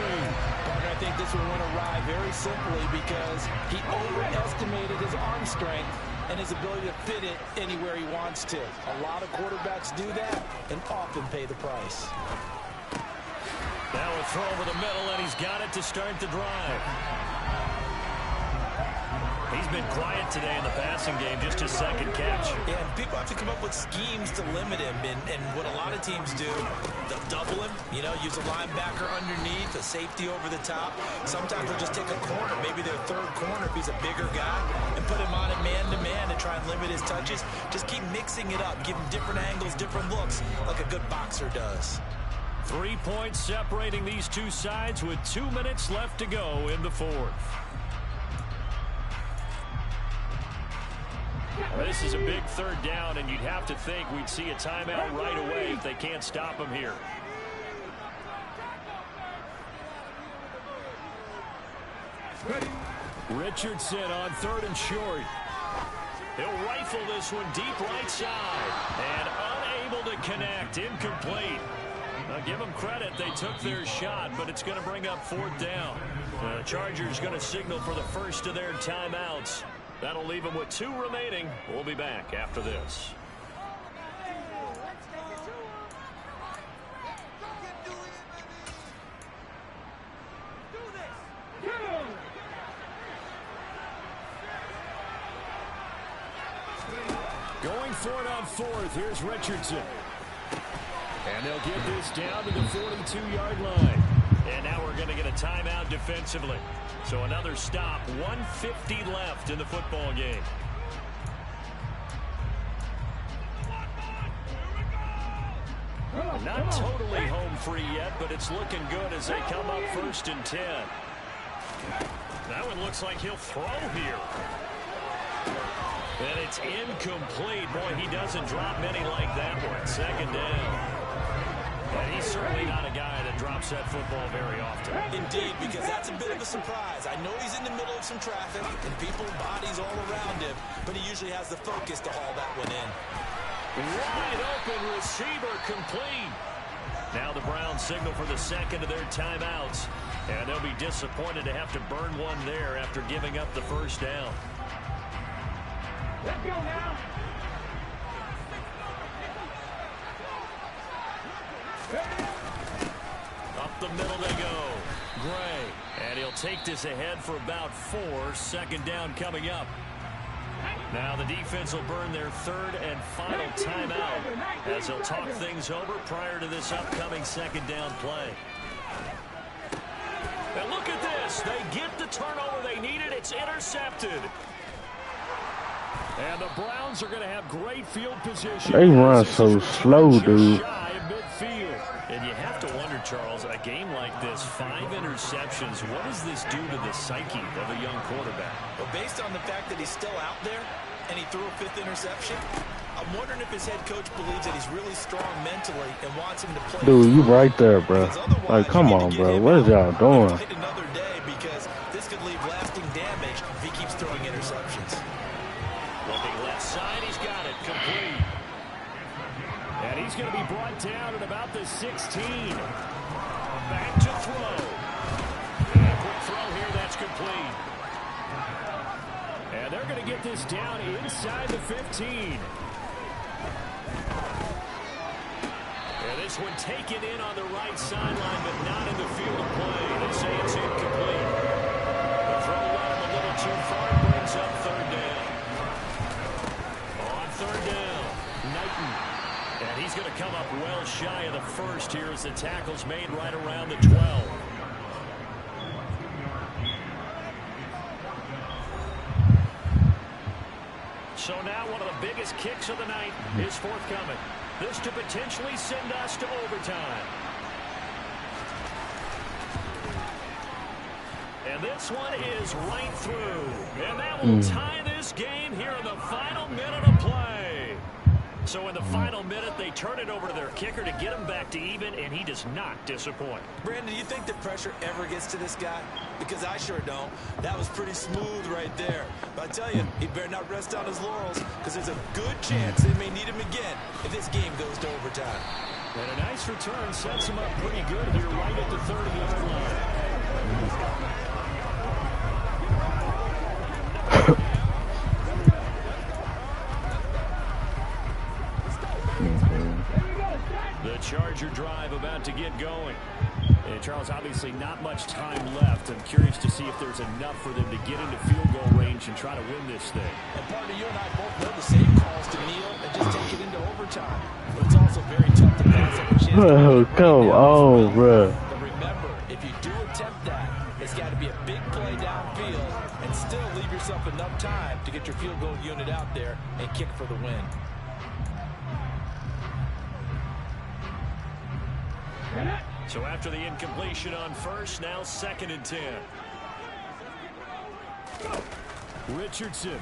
Parker, I think this one went awry very simply because he overestimated his arm strength and his ability to fit it anywhere he wants to. A lot of quarterbacks do that and often pay the price. Now a throw over the middle, and he's got it to start the drive. He's been quiet today in the passing game, just his second catch. Yeah, and people have to come up with schemes to limit him, and what a lot of teams do, they'll double him, you know, use a linebacker underneath, a safety over the top. Sometimes they'll just take a corner, maybe their third corner if he's a bigger guy, and put him on it man-to-man to try and limit his touches. Just keep mixing it up, give him different angles, different looks, like a good boxer does. 3 points separating these two sides with 2 minutes left to go in the fourth. This is a big third down, and you'd have to think we'd see a timeout right away if they can't stop him here. Richardson on 3rd and short. He'll rifle this one deep right side, and unable to connect, incomplete. Now give them credit, they took their shot, but it's going to bring up 4th down. The Chargers going to signal for the first of their timeouts. That'll leave them with 2 remaining. We'll be back after this. Going for it on 4th. Here's Richardson. And they'll get this down to the 42-yard line. And now we're going to get a timeout defensively. So another stop, 1:50 left in the football game. Not totally home free yet, but it's looking good as they come up 1st and 10. That one looks like he'll throw here. And it's incomplete. Boy, he doesn't drop many like that one. 2nd down. And he's certainly not a guy that drops that football very often. Indeed, because that's a bit of a surprise. I know he's in the middle of some traffic and people, bodies all around him, but he usually has the focus to haul that one in. Wide open receiver complete. Now the Browns signal for the second of their timeouts, and they'll be disappointed to have to burn one there after giving up the first down. Let's go now. Up the middle they go. Gray. And he'll take this ahead for about 4. 2nd down coming up. Now the defense will burn their 3rd and final timeout as they'll talk things over prior to this upcoming 2nd down play. And look at this. They get the turnover they needed. It's intercepted. And the Browns are going to have great field position. They run so slow, dude. And you have to wonder, Charles, a game like this, 5 interceptions, what does this do to the psyche of a young quarterback? Well, based on the fact that he's still out there and he threw a 5th interception, I'm wondering if his head coach believes that he's really strong mentally and wants him to play. Dude, you right there, bro. Like, come on, bro. What is y'all doing? Another day because this could leave lasting damage if he keeps throwing interceptions. Looking left side, he's got it, complete. And he's going to be brought down at about the 16. Back to throw. And a quick throw here, that's complete. And they're going to get this down inside the 15. And this one taken in on the right sideline, but not in the field of play. They say it's incomplete. The throw led him a little too far. Brings up third down. On third down, Knighton. And he's going to come up well shy of the first here as the tackle's made right around the 12. So now one of the biggest kicks of the night is forthcoming. This to potentially send us to overtime. And this one is right through. And that will tie this game here in the final minute of play. So in the final minute, they turn it over to their kicker to get him back to even, and he does not disappoint. Brandon, do you think the pressure ever gets to this guy? Because I sure don't. That was pretty smooth right there. But I tell you, he better not rest on his laurels, because there's a good chance they may need him again if this game goes to overtime. And a nice return sets him up pretty good here right at the 30-yard line. The Charger drive about to get going. And Charles, obviously not much time left. I'm curious to see if there's enough for them to get into field goal range and try to win this thing. And partner, you and I both know the same calls to kneel and just take it into overtime. But it's also very tough to pass up a chance. Oh, come on, bro. But remember, if you do attempt that, it's got to be a big play downfield and still leave yourself enough time to get your field goal unit out there and kick for the win. So after the incompletion on first, now 2nd and 10. Richardson.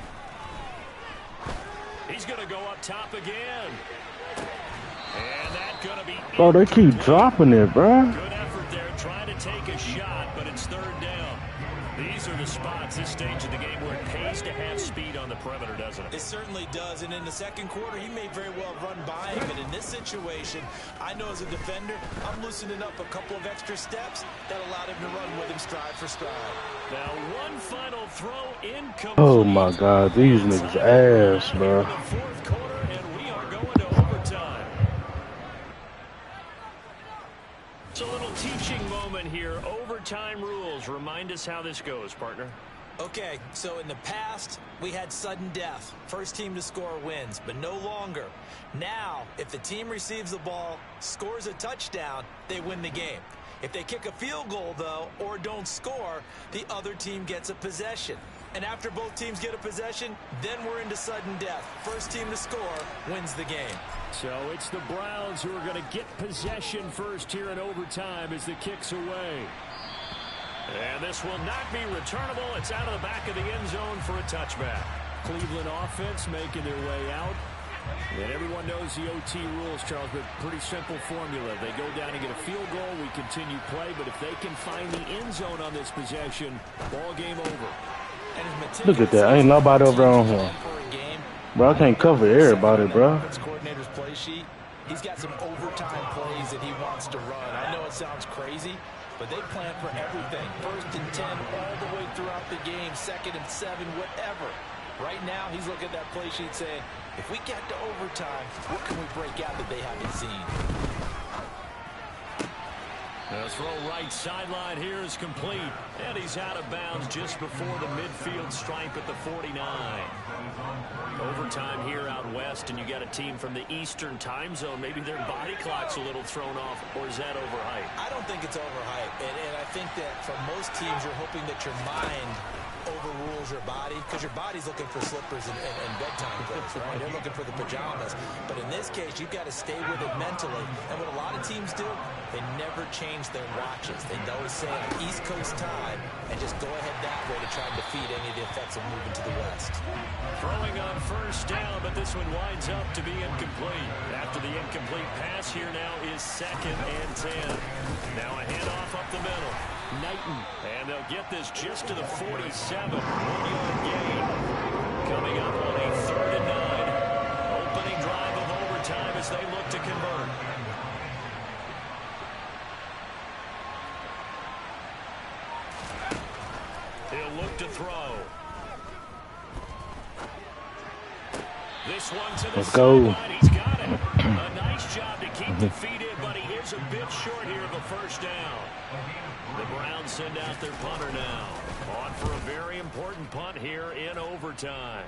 He's going to go up top again. And that's going to be... Bro, they keep dropping it, bro. Good effort there, trying to take a shot, but it's third down. These are the spots, this stage of the game, where it pays to have speed on the perimeter, doesn't it? It certainly does, and in the second quarter, he may very well run by him, and in this situation, I know as a defender, I'm loosening up a couple of extra steps that allowed him to run with him stride for stride. Now one final throw incomplete. Oh, my God. These niggas ass, bro. In the fourth quarter, and we are going to overtime. It's a little teaching moment here. Overtime rules. Remind us how this goes, partner. Okay, so in the past, we had sudden death. First team to score wins, but no longer. Now, if the team receives the ball, scores a touchdown, they win the game. If they kick a field goal, though, or don't score, the other team gets a possession. And after both teams get a possession, then we're into sudden death. First team to score wins the game. So it's the Browns who are going to get possession first here in overtime as the kick's away. And this will not be returnable. It's out of the back of the end zone for a touchback. Cleveland offense making their way out. And everyone knows the OT rules, Charles, but pretty simple formula. They go down and get a field goal, we continue play, but if they can find the end zone on this possession, ball game over. Look at that. Ain't nobody over on him. Bro, I can't cover everybody, bro. Coordinator's play sheet. He's got some overtime plays that he wants to run. I know it sounds crazy, but they plan for everything. 1st and 10 all the way throughout the game. 2nd and 7, whatever. Right now, he's looking at that play sheet saying, if we get to overtime, what can we break out that they haven't seen? The throw right sideline here is complete. And he's out of bounds just before the midfield stripe at the 49. Overtime here out west, and you got a team from the Eastern time zone. Maybe their body clock's a little thrown off, or is that overhyped? I don't think it's overhyped, and I think that for most teams, you're hoping that your mind overrules your body, because your body's looking for slippers and bedtime clothes, right? They're looking for the pajamas. But in this case, you've got to stay with it mentally. And what a lot of teams do, they never change their watches. They always say on East Coast time and just go ahead that way to try and defeat any of the effects of moving to the west. Throwing on first down, but this one winds up to be incomplete. After the incomplete pass, here now is 2nd and 10. Now a handoff up the middle. Knighton, and they'll get this just to the 47. 1-yard gain. Coming up on a 3rd and 9. Opening drive of overtime as they look to convert. He'll look to throw. This one to the Let's go. sideline. He's got it. A nice job to keep the feet in, Scores a bit short here of a first down. The Browns send out their punter now. On for a very important punt here in overtime.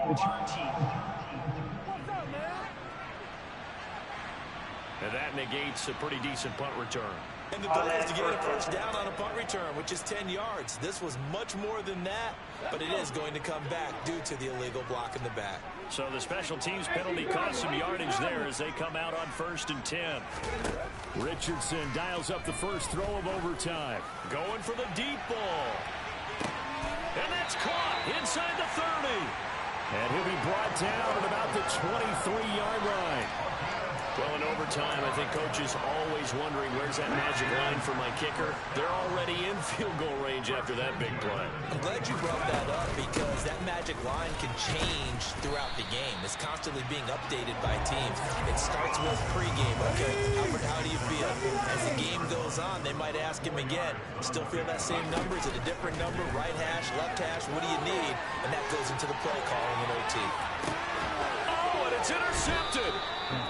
Return team. And that negates a pretty decent punt return. And the goal is to get a first down on a punt return, which is 10 yards. This was much more than that, but it is going to come back due to the illegal block in the back. So the special teams penalty cost some yardage there as they come out on 1st and 10. Richardson dials up the first throw of overtime. Going for the deep ball. And that's caught inside the 30. And he'll be brought down at about the 23-yard line. Well, in overtime, I think Coach is always wondering where's that magic line for my kicker. They're already in field goal range after that big play. I'm glad you brought that up because that magic line can change throughout the game. It's constantly being updated by teams. It starts with pregame. Okay, Albert, how do you feel? As the game goes on, they might ask him again, still feel that same number? Is it a different number? Right hash, left hash? What do you need? And that goes into the play calling in OT. Oh, and it's intercepted.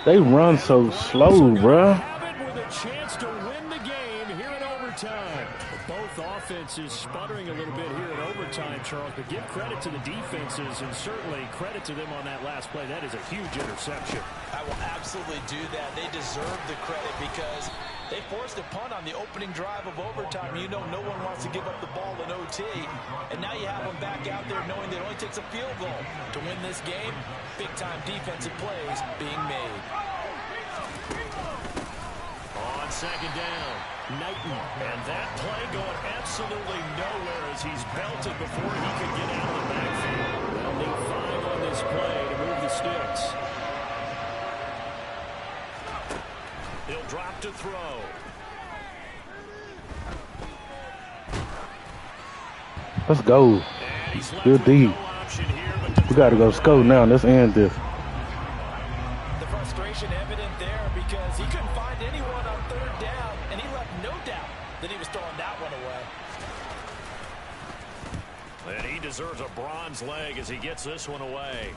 They run so slow, bruh. With a chance to win the game here in overtime. Both offenses sputtering a little bit here in overtime, Charles, but give credit to the defenses and certainly credit to them on that last play. That is a huge interception. I will absolutely do that. They deserve the credit because they forced a punt on the opening drive of overtime. You know no one wants to give up the ball in OT. And now you have them back out there knowing that it only takes a field goal to win this game. Big-time defensive plays being made. On 2nd down, Knighton. And that play going absolutely nowhere as he's belted before he could get out of the backfield. They'll need 5 on this play to move the sticks. He'll drop to throw. Let's go. Good D. We got to go score now. Let's end this. The frustration evident there because he couldn't find anyone on 3rd down, and he left no doubt that he was throwing that one away. And he deserves a bronze leg as he gets this one away.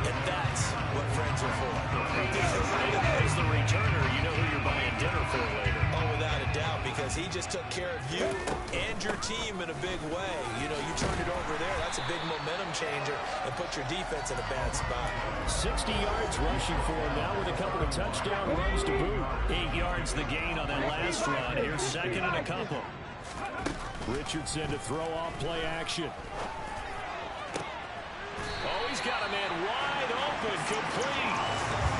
And that's what friends are for. As the returner, you know who you're buying dinner for later. Oh, without a doubt, because he just took care of you and your team in a big way. You know, you turned it over there. That's a big momentum changer and put your defense in a bad spot. 60 yards rushing for him now with a couple of touchdown runs to boot. 8 yards the gain on that last run. Here's 2nd and a couple. Richardson to throw off play action. Oh, he's got a man wide open, complete.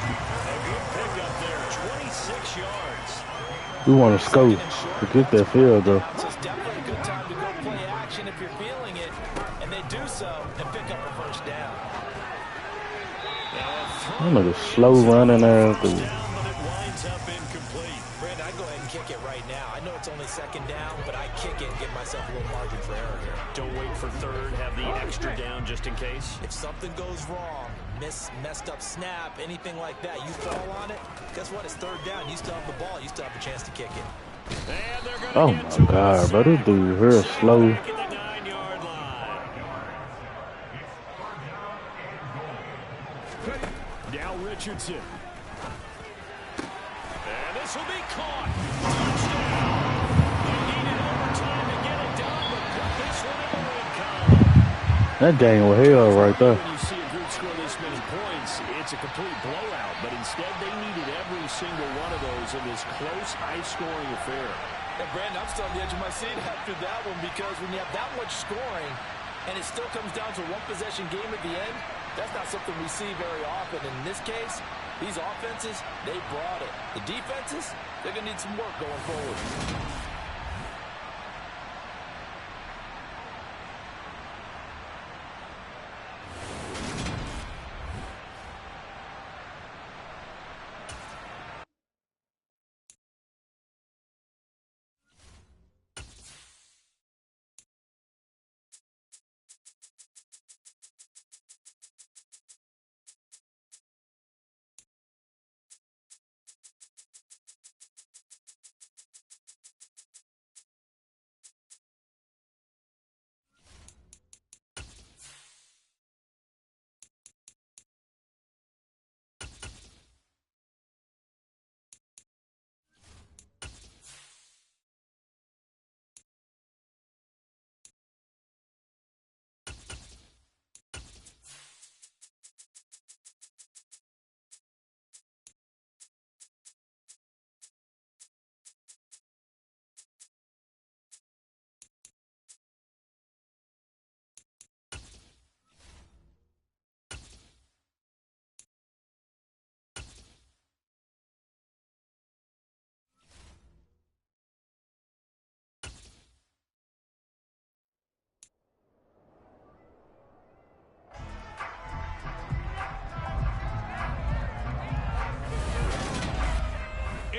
A good pickup there, 26 yards. We want to score to get that field goal. So it's definitely a good time to go play action if you're feeling it, and they do so and pick up a first down. I'm like a slow running ass dude. But it winds up incomplete. Brandon, I'd go ahead and kick it right now. I know it's only 2nd down, but I kick it and give myself a little margin for error here. Don't wait for 3rd, have the extra down just in case. If something goes wrong, messed up snap, anything like that, you fall on it, guess what? It's 3rd down. You still have the ball. You still have a chance to kick it. And they're gonna Oh get to my God, bro. This dude here slow. back at the 9-yard line. Now Richardson. And this will be caught. Touchdown. They needed overtime to get it done, but put this one in the win column. That game was hell right there. When you see a group score this many points, it's a complete blowout. But instead, they needed every single one of those in this close, high-scoring affair. And Brandon, I'm still on the edge of my seat after that one because when you have that much scoring and it still comes down to a one-possession game at the end, that's not something we see very often. And in this case, these offenses, they brought it. The defenses, they're going to need some work going forward.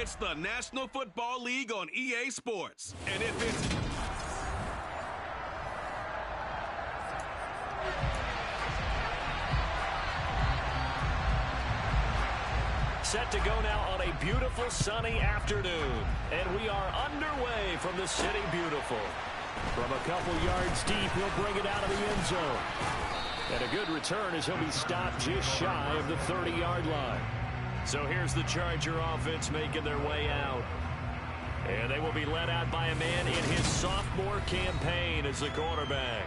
It's the National Football League on EA Sports. And if it's... Set to go now on a beautiful sunny afternoon. And we are underway from the City Beautiful. From a couple yards deep, he'll bring it out of the end zone. And a good return as he'll be stopped just shy of the 30-yard line. So here's the Charger offense making their way out. And they will be led out by a man in his sophomore campaign as the quarterback.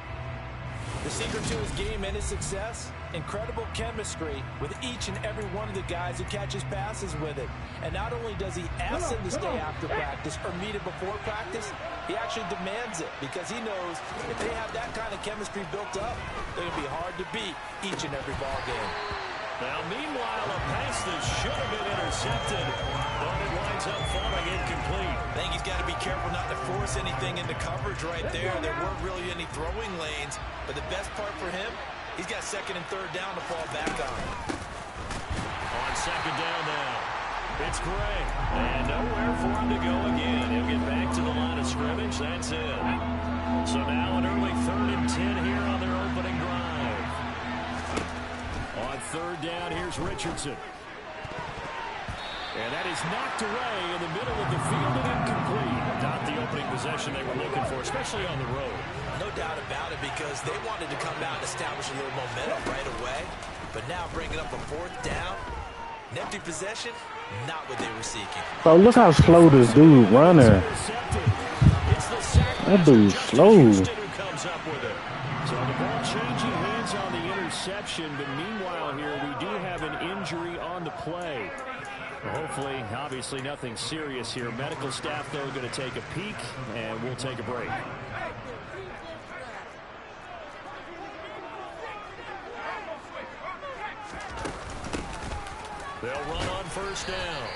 The secret to his game and his success, incredible chemistry with each and every one of the guys who catches passes with it. And not only does he ask them to stay after practice or meet it before practice, he actually demands it because he knows if they have that kind of chemistry built up, they're going to be hard to beat each and every ball game. Now, meanwhile, a pass that should have been intercepted, but it winds up falling incomplete. I think he's got to be careful not to force anything into coverage right there. There weren't really any throwing lanes, but the best part for him, he's got second and third down to fall back on. On second down now, it's Gray, and nowhere for him to go again. He'll get back to the line of scrimmage. That's it. So now an early 3rd and 10 here on their opening drive. On third down, here's Richardson. And that is knocked away in the middle of the field and incomplete. Not the opening possession they were looking for, especially on the road. No doubt about it, because they wanted to come out and establish a little momentum right away. But now bringing up a fourth down, an empty possession, not what they were seeking. Bro, look how slow this dude running. That dude's slow. So the ball changing hands on the interception, but meanwhile here we do have an injury on the play. Well, hopefully, obviously nothing serious here. Medical staff, though, going to take a peek, and we'll take a break. They'll run on first down.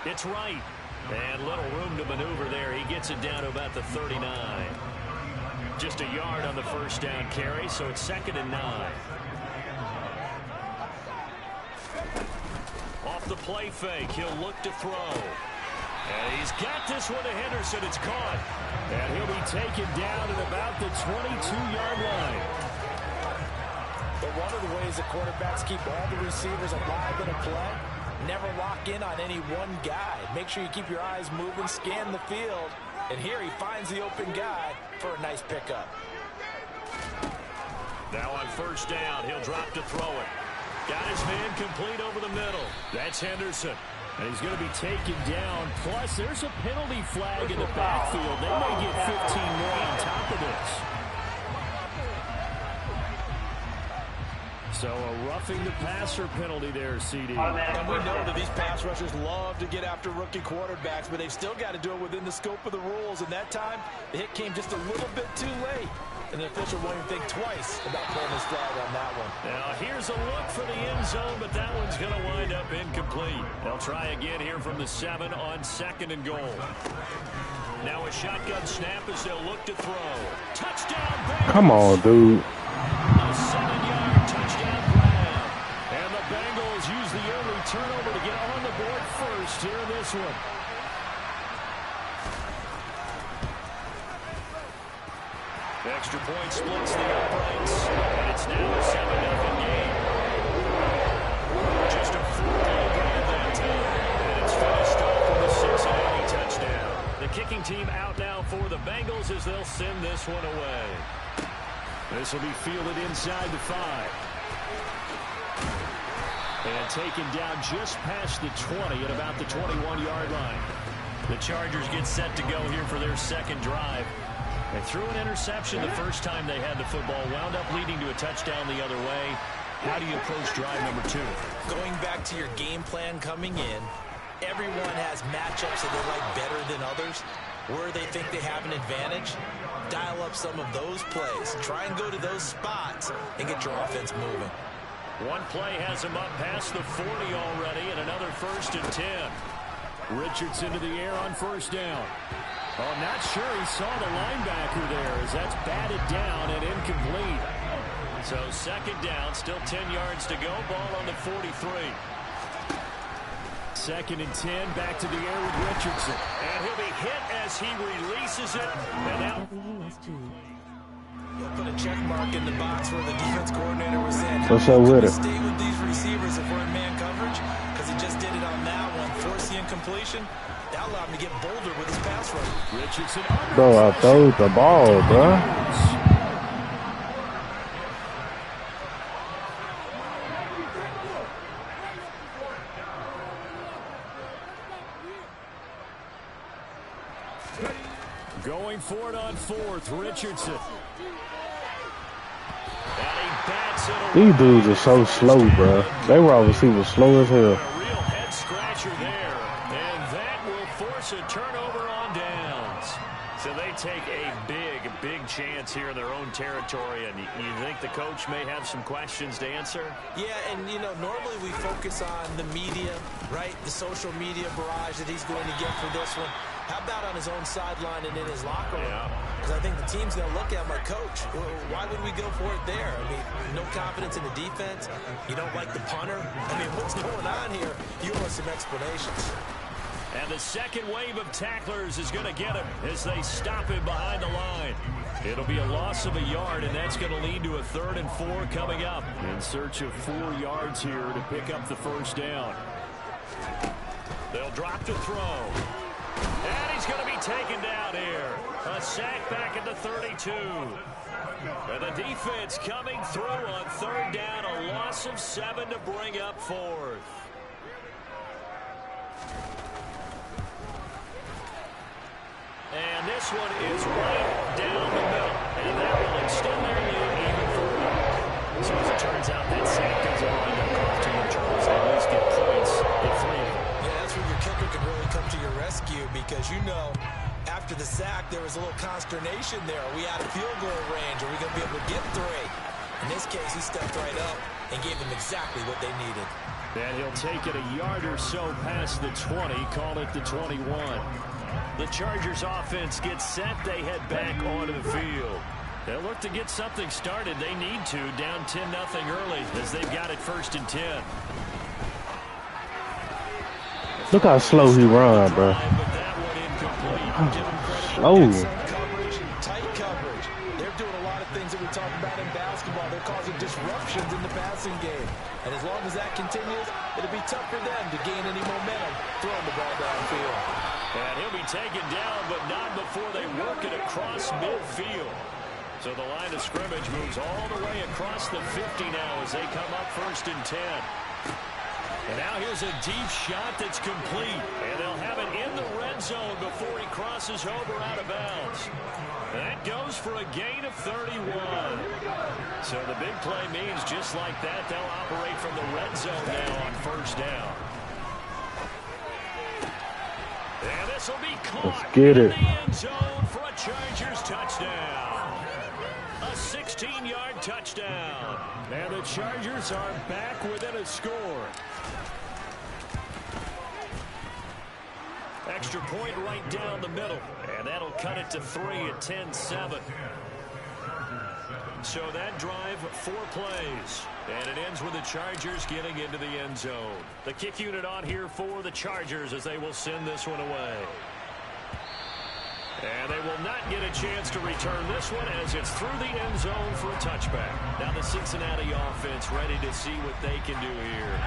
It's right. And little room to maneuver there. He gets it down to about the 39. Just a yard on the first down carry, so it's 2nd and 9. Off the play fake, he'll look to throw. And he's got this one to Henderson. It's caught. And he'll be taken down at about the 22-yard line. But one of the ways that quarterbacks keep all the receivers alive in a play, never lock in on any one guy. Make sure you keep your eyes moving, scan the field. And here he finds the open guy for a nice pickup. Now on first down, he'll drop to throw it. Got his man complete over the middle. That's Henderson. And he's going to be taken down. Plus, there's a penalty flag in the backfield. They may get 15 more on top of this. So a roughing the passer penalty there, CD. And we know that these pass rushers love to get after rookie quarterbacks, but they've still got to do it within the scope of the rules. And that time, the hit came just a little bit too late. And the official won't even think twice about pulling his flag on that one. Now here's a look for the end zone, but that one's going to wind up incomplete. They'll try again here from the 7 on 2nd and goal. Now a shotgun snap as they'll look to throw. Touchdown, Bengals. Come on, dude. A 7-yard touchdown grab. And the Bengals use the early turnover to get on the board first here in this one. Extra point splits the uprights, and it's now a 7-0 game. Just a 4-play drive that time, and it's finished off with a Cincinnati touchdown. The kicking team out now for the Bengals as they'll send this one away. This will be fielded inside the 5. And taken down just past the 20 at about the 21-yard line. The Chargers get set to go here for their second drive. They threw an interception the first time they had the football, wound up leading to a touchdown the other way. How do you approach drive number 2? Going back to your game plan coming in, everyone has matchups that they like better than others. Where they think they have an advantage, dial up some of those plays. Try and go to those spots and get your offense moving. One play has him up past the 40 already, and another 1st and 10. Richardson to the air on first down. Oh, not sure he saw the linebacker there as that's batted down and incomplete. So 2nd down, still 10 yards to go. Ball on the 43. 2nd and 10. Back to the air with Richardson. And he'll be hit as he releases it. And now WSG. He'll put a check mark in the box where the defense coordinator was saying, What's up with it? Stay with these receivers if we're in man coverage, because he just did it on that one. Force the incompletion. That allowed him to get bolder with his pass rush. Richardson. Bro, I threw the ball, bro. Going for it on 4th, Richardson. And he bats it These dudes are so slow, bro. They were receivers slow as hell. a real head scratcher there. And that will force a turnover on downs. So they take a big chance here in their own territory. And you think the coach may have some questions to answer? Yeah, and, you know, normally we focus on the media, right? The social media barrage that he's going to get for this one. How about on his own sideline and in his locker room? Because I think the team's going to look at him like, Coach, why would we go for it there? I mean, no confidence in the defense. You don't like the punter. I mean, what's going on here? You owe us some explanations. And the second wave of tacklers is going to get him as they stop him behind the line. It'll be a loss of a yard, and that's going to lead to a 3rd and 4 coming up. In search of 4 yards here to pick up the first down. They'll drop to throw. And he's going to be taken down here. A sack back at the 32. And the defense coming through on 3rd down. A loss of 7 to bring up 4th. And this one is right down the middle. And that will extend their lead even further. So as it turns out, that sack doesn't wind up costing the Chargers. They at least get points in 3 of them. Yeah, that's where your kicker could really come to your rescue, because, you know, after the sack, there was a little consternation there. Are we out of field goal range? Are we going to be able to get 3? In this case, he stepped right up and gave them exactly what they needed. And he'll take it a yard or so past the 20, call it the 21. The Chargers offense gets set. They head back onto the field. They'll look to get something started. They need to, down 10-0 early as they've got it 1st and 10. Look how slow he run, bro. Slow. Tight coverage. They're doing a lot of things that we talk about in basketball. They're causing disruptions in the passing game. And as long as that continues, it'll be tough for them to gain any momentum throwing the ball downfield. And he'll be taken down, but not before they work it across midfield. So the line of scrimmage moves all the way across the 50 now as they come up 1st and 10. And now here's a deep shot that's complete. And they'll have it in the red zone before he crosses over out of bounds. That goes for a gain of 31. So the big play means just like that, they'll operate from the red zone now on 1st down. And this will be caught in the end zone for a Chargers touchdown. A 16-yard touchdown. And the Chargers are back within a score. Extra point right down the middle. And that'll cut it to 3 at 10-7. So that drive, 4 plays. And it ends with the Chargers getting into the end zone. The kick unit on here for the Chargers as they will send this one away. And they will not get a chance to return this one as it's through the end zone for a touchback. Now the Cincinnati offense ready to see what they can do here.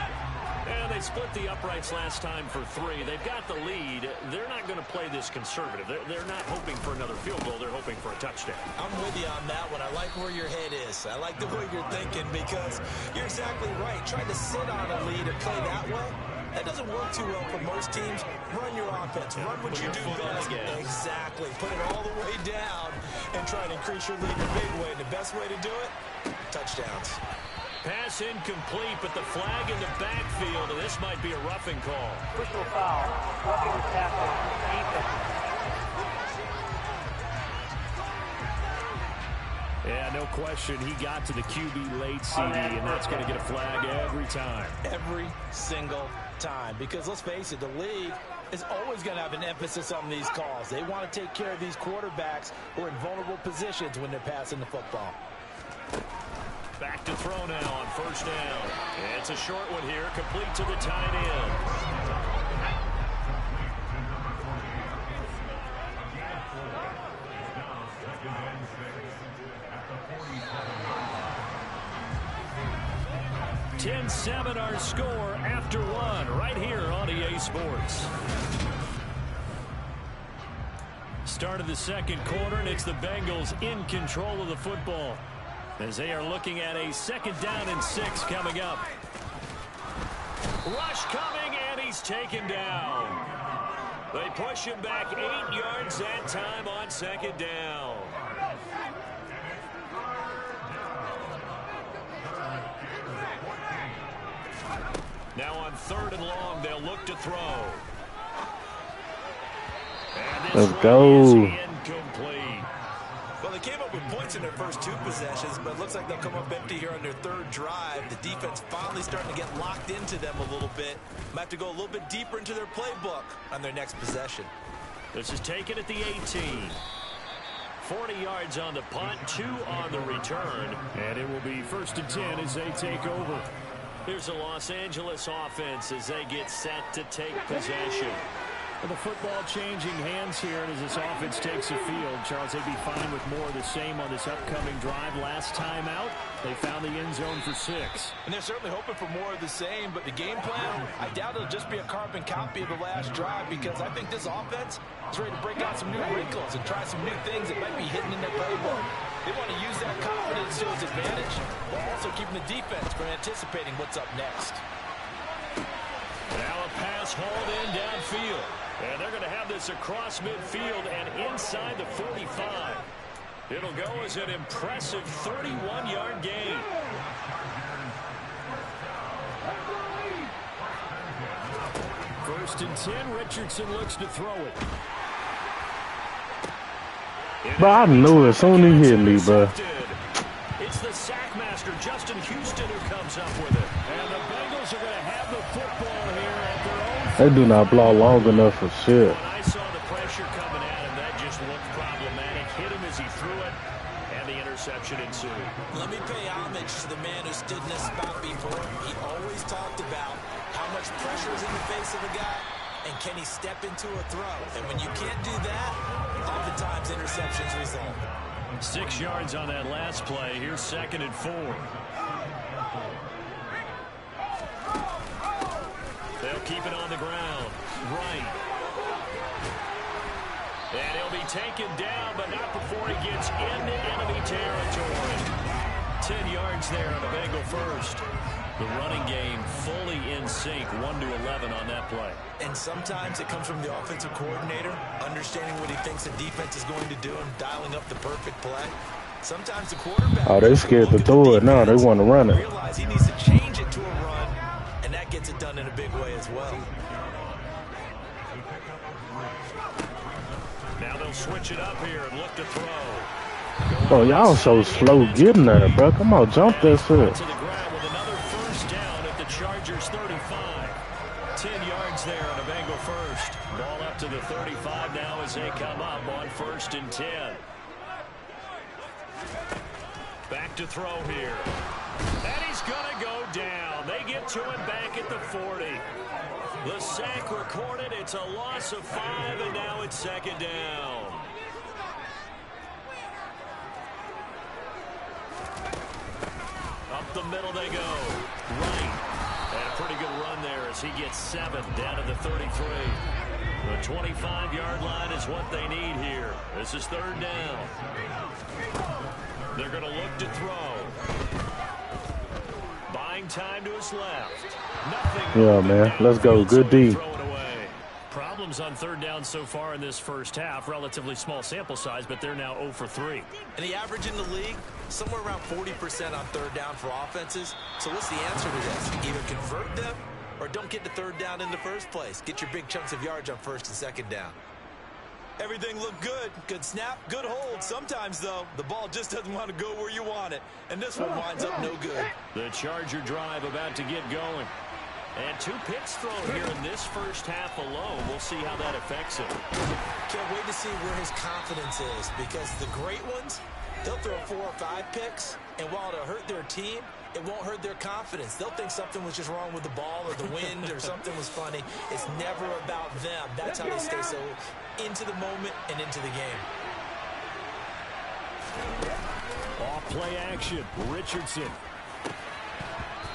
And they split the uprights last time for 3. They've got the lead. They're not going to play this conservative. They're not hoping for another field goal. They're hoping for a touchdown. I'm with you on that one. I like where your head is. I like the way you're thinking, because you're exactly right. Trying to sit on a lead and play that way, that doesn't work too well for most teams. Run your offense. Run what you do best. Exactly. Put it all the way down and try to increase your lead in a big way. And the best way to do it, touchdowns. Pass incomplete, but the flag in the backfield, and this might be a roughing call. Personal foul. Roughing the tackle. Defense. Yeah, no question. He got to the QB late, CD, and that's going to get a flag every time. Every single time. Because let's face it, the league is always going to have an emphasis on these calls. They want to take care of these quarterbacks who are in vulnerable positions when they're passing the football. Back to throw now on 1st down. It's a short one here, complete to the tight end. 10-7 our score after one right here on EA Sports. Start of the second quarter, and it's the Bengals in control of the football as they are looking at a 2nd down and 6 coming up. Rush coming, and he's taken down. They push him back 8 yards that time on 2nd down. Now on 3rd and long, they'll look to throw. And this Let's go. is incomplete. Well, they came up with points in their first 2 possessions, but it looks like they'll come up empty here on their 3rd drive. The defense finally starting to get locked into them a little bit. Might have to go a little bit deeper into their playbook on their next possession. This is taken at the 18. 40 yards on the punt, 2 on the return. And it will be 1st and 10 as they take over. Here's the Los Angeles offense as they get set to take possession. Well, the football changing hands here, and as this offense takes the field, Charles, they'd be fine with more of the same on this upcoming drive. Last time out, they found the end zone for 6. And they're certainly hoping for more of the same, but the game plan, I doubt it'll just be a carbon copy of the last drive, because I think this offense is ready to break out some new wrinkles and try some new things that might be hidden in their playbook. They want to use that confidence to its advantage, while also keeping the defense from anticipating what's up next. Now a pass hauled in downfield. And they're going to have this across midfield and inside the 45. It'll go as an impressive 31-yard gain. First and 10, Richardson looks to throw it. Bro, I knew it as soon as he hit me, bro. It's the sack master, Justin Houston, who comes up with it. And the Bengals are going to have the football here at their own. They do not block long enough for shit. When I saw the pressure coming at him, that just looked problematic. Hit him as he threw it, and the interception ensued. Let me pay homage to the man who stood in this spot before. He always talked about how much pressure is in the face of a guy, and can he step into a throw. And when you can't do that, oftentimes interceptions result. 6 yards on that last play. Here's 2nd and 4. They'll keep it on the ground. Right. And he'll be taken down, but not before he gets into enemy territory. 10 yards there on the Bengal first. The running game fully in sync, 1-11 on that play. And sometimes it comes from the offensive coordinator, understanding what he thinks the defense is going to do and dialing up the perfect play. Sometimes the quarterback... Oh, they scared to throw it now. They want to run it. Realize he needs to change it to a run, and that gets it done in a big way as well. Now they'll switch it up here and look to throw. Oh, y'all so slow getting there, bro. Come on, jump that shit. To the ground with another first down at the Chargers 35. 10 yards there on a Bengal first. Ball up to the 35 now as they come up on 1st and 10. Back to throw here. And he's going to go down. They get to him back at the 40. The sack recorded. It's a loss of 5, and now it's 2nd down. Up the middle they go. Right. And a pretty good run there as he gets 7 down to the 33. The 25-yard line is what they need here. This is 3rd down. They're going to look to throw. Buying time to his left. Nothing. Yeah, man. Let's go. Good D. Problems on 3rd down so far in this first half. Relatively small sample size, but they're now 0 for 3. And the average in the league, somewhere around 40% on 3rd down for offenses. So what's the answer to this? Either convert them or don't get to 3rd down in the first place. Get your big chunks of yards on 1st and 2nd down. Everything looked good. Good snap, good hold. Sometimes, though, the ball just doesn't want to go where you want it. And this one winds up no good. The Charger drive about to get going. And 2 picks thrown here in this first half alone. We'll see how that affects him. Can't wait to see where his confidence is, because the great ones, they'll throw 4 or 5 picks, and while it'll hurt their team, it won't hurt their confidence. They'll think something was just wrong with the ball or the wind or something was funny. It's never about them. That's how they stay so into the moment and into the game. Off play action. Richardson.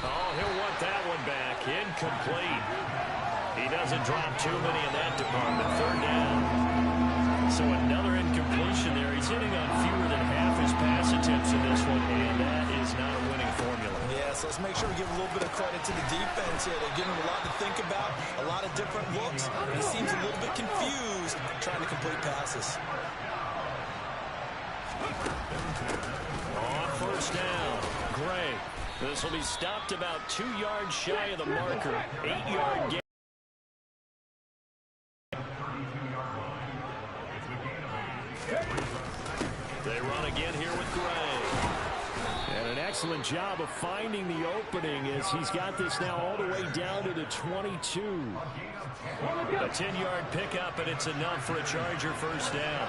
Oh, he'll want that one back. Incomplete. He doesn't drop too many in that department. Third down. So another incompletion there. He's hitting on fewer than half his pass attempts in this one, and that is not a winning formula. Yeah, so let's make sure we give a little bit of credit to the defense here. They're giving him a lot to think about, a lot of different looks. He seems a little bit confused trying to complete passes. On first down, Gray. This will be stopped about 2 yards shy of the marker. 8-yard gain. They run again here with Gray. And an excellent job of finding the opening as he's got this now all the way down to the 22. A 10-yard pickup, and it's enough for a Charger first down.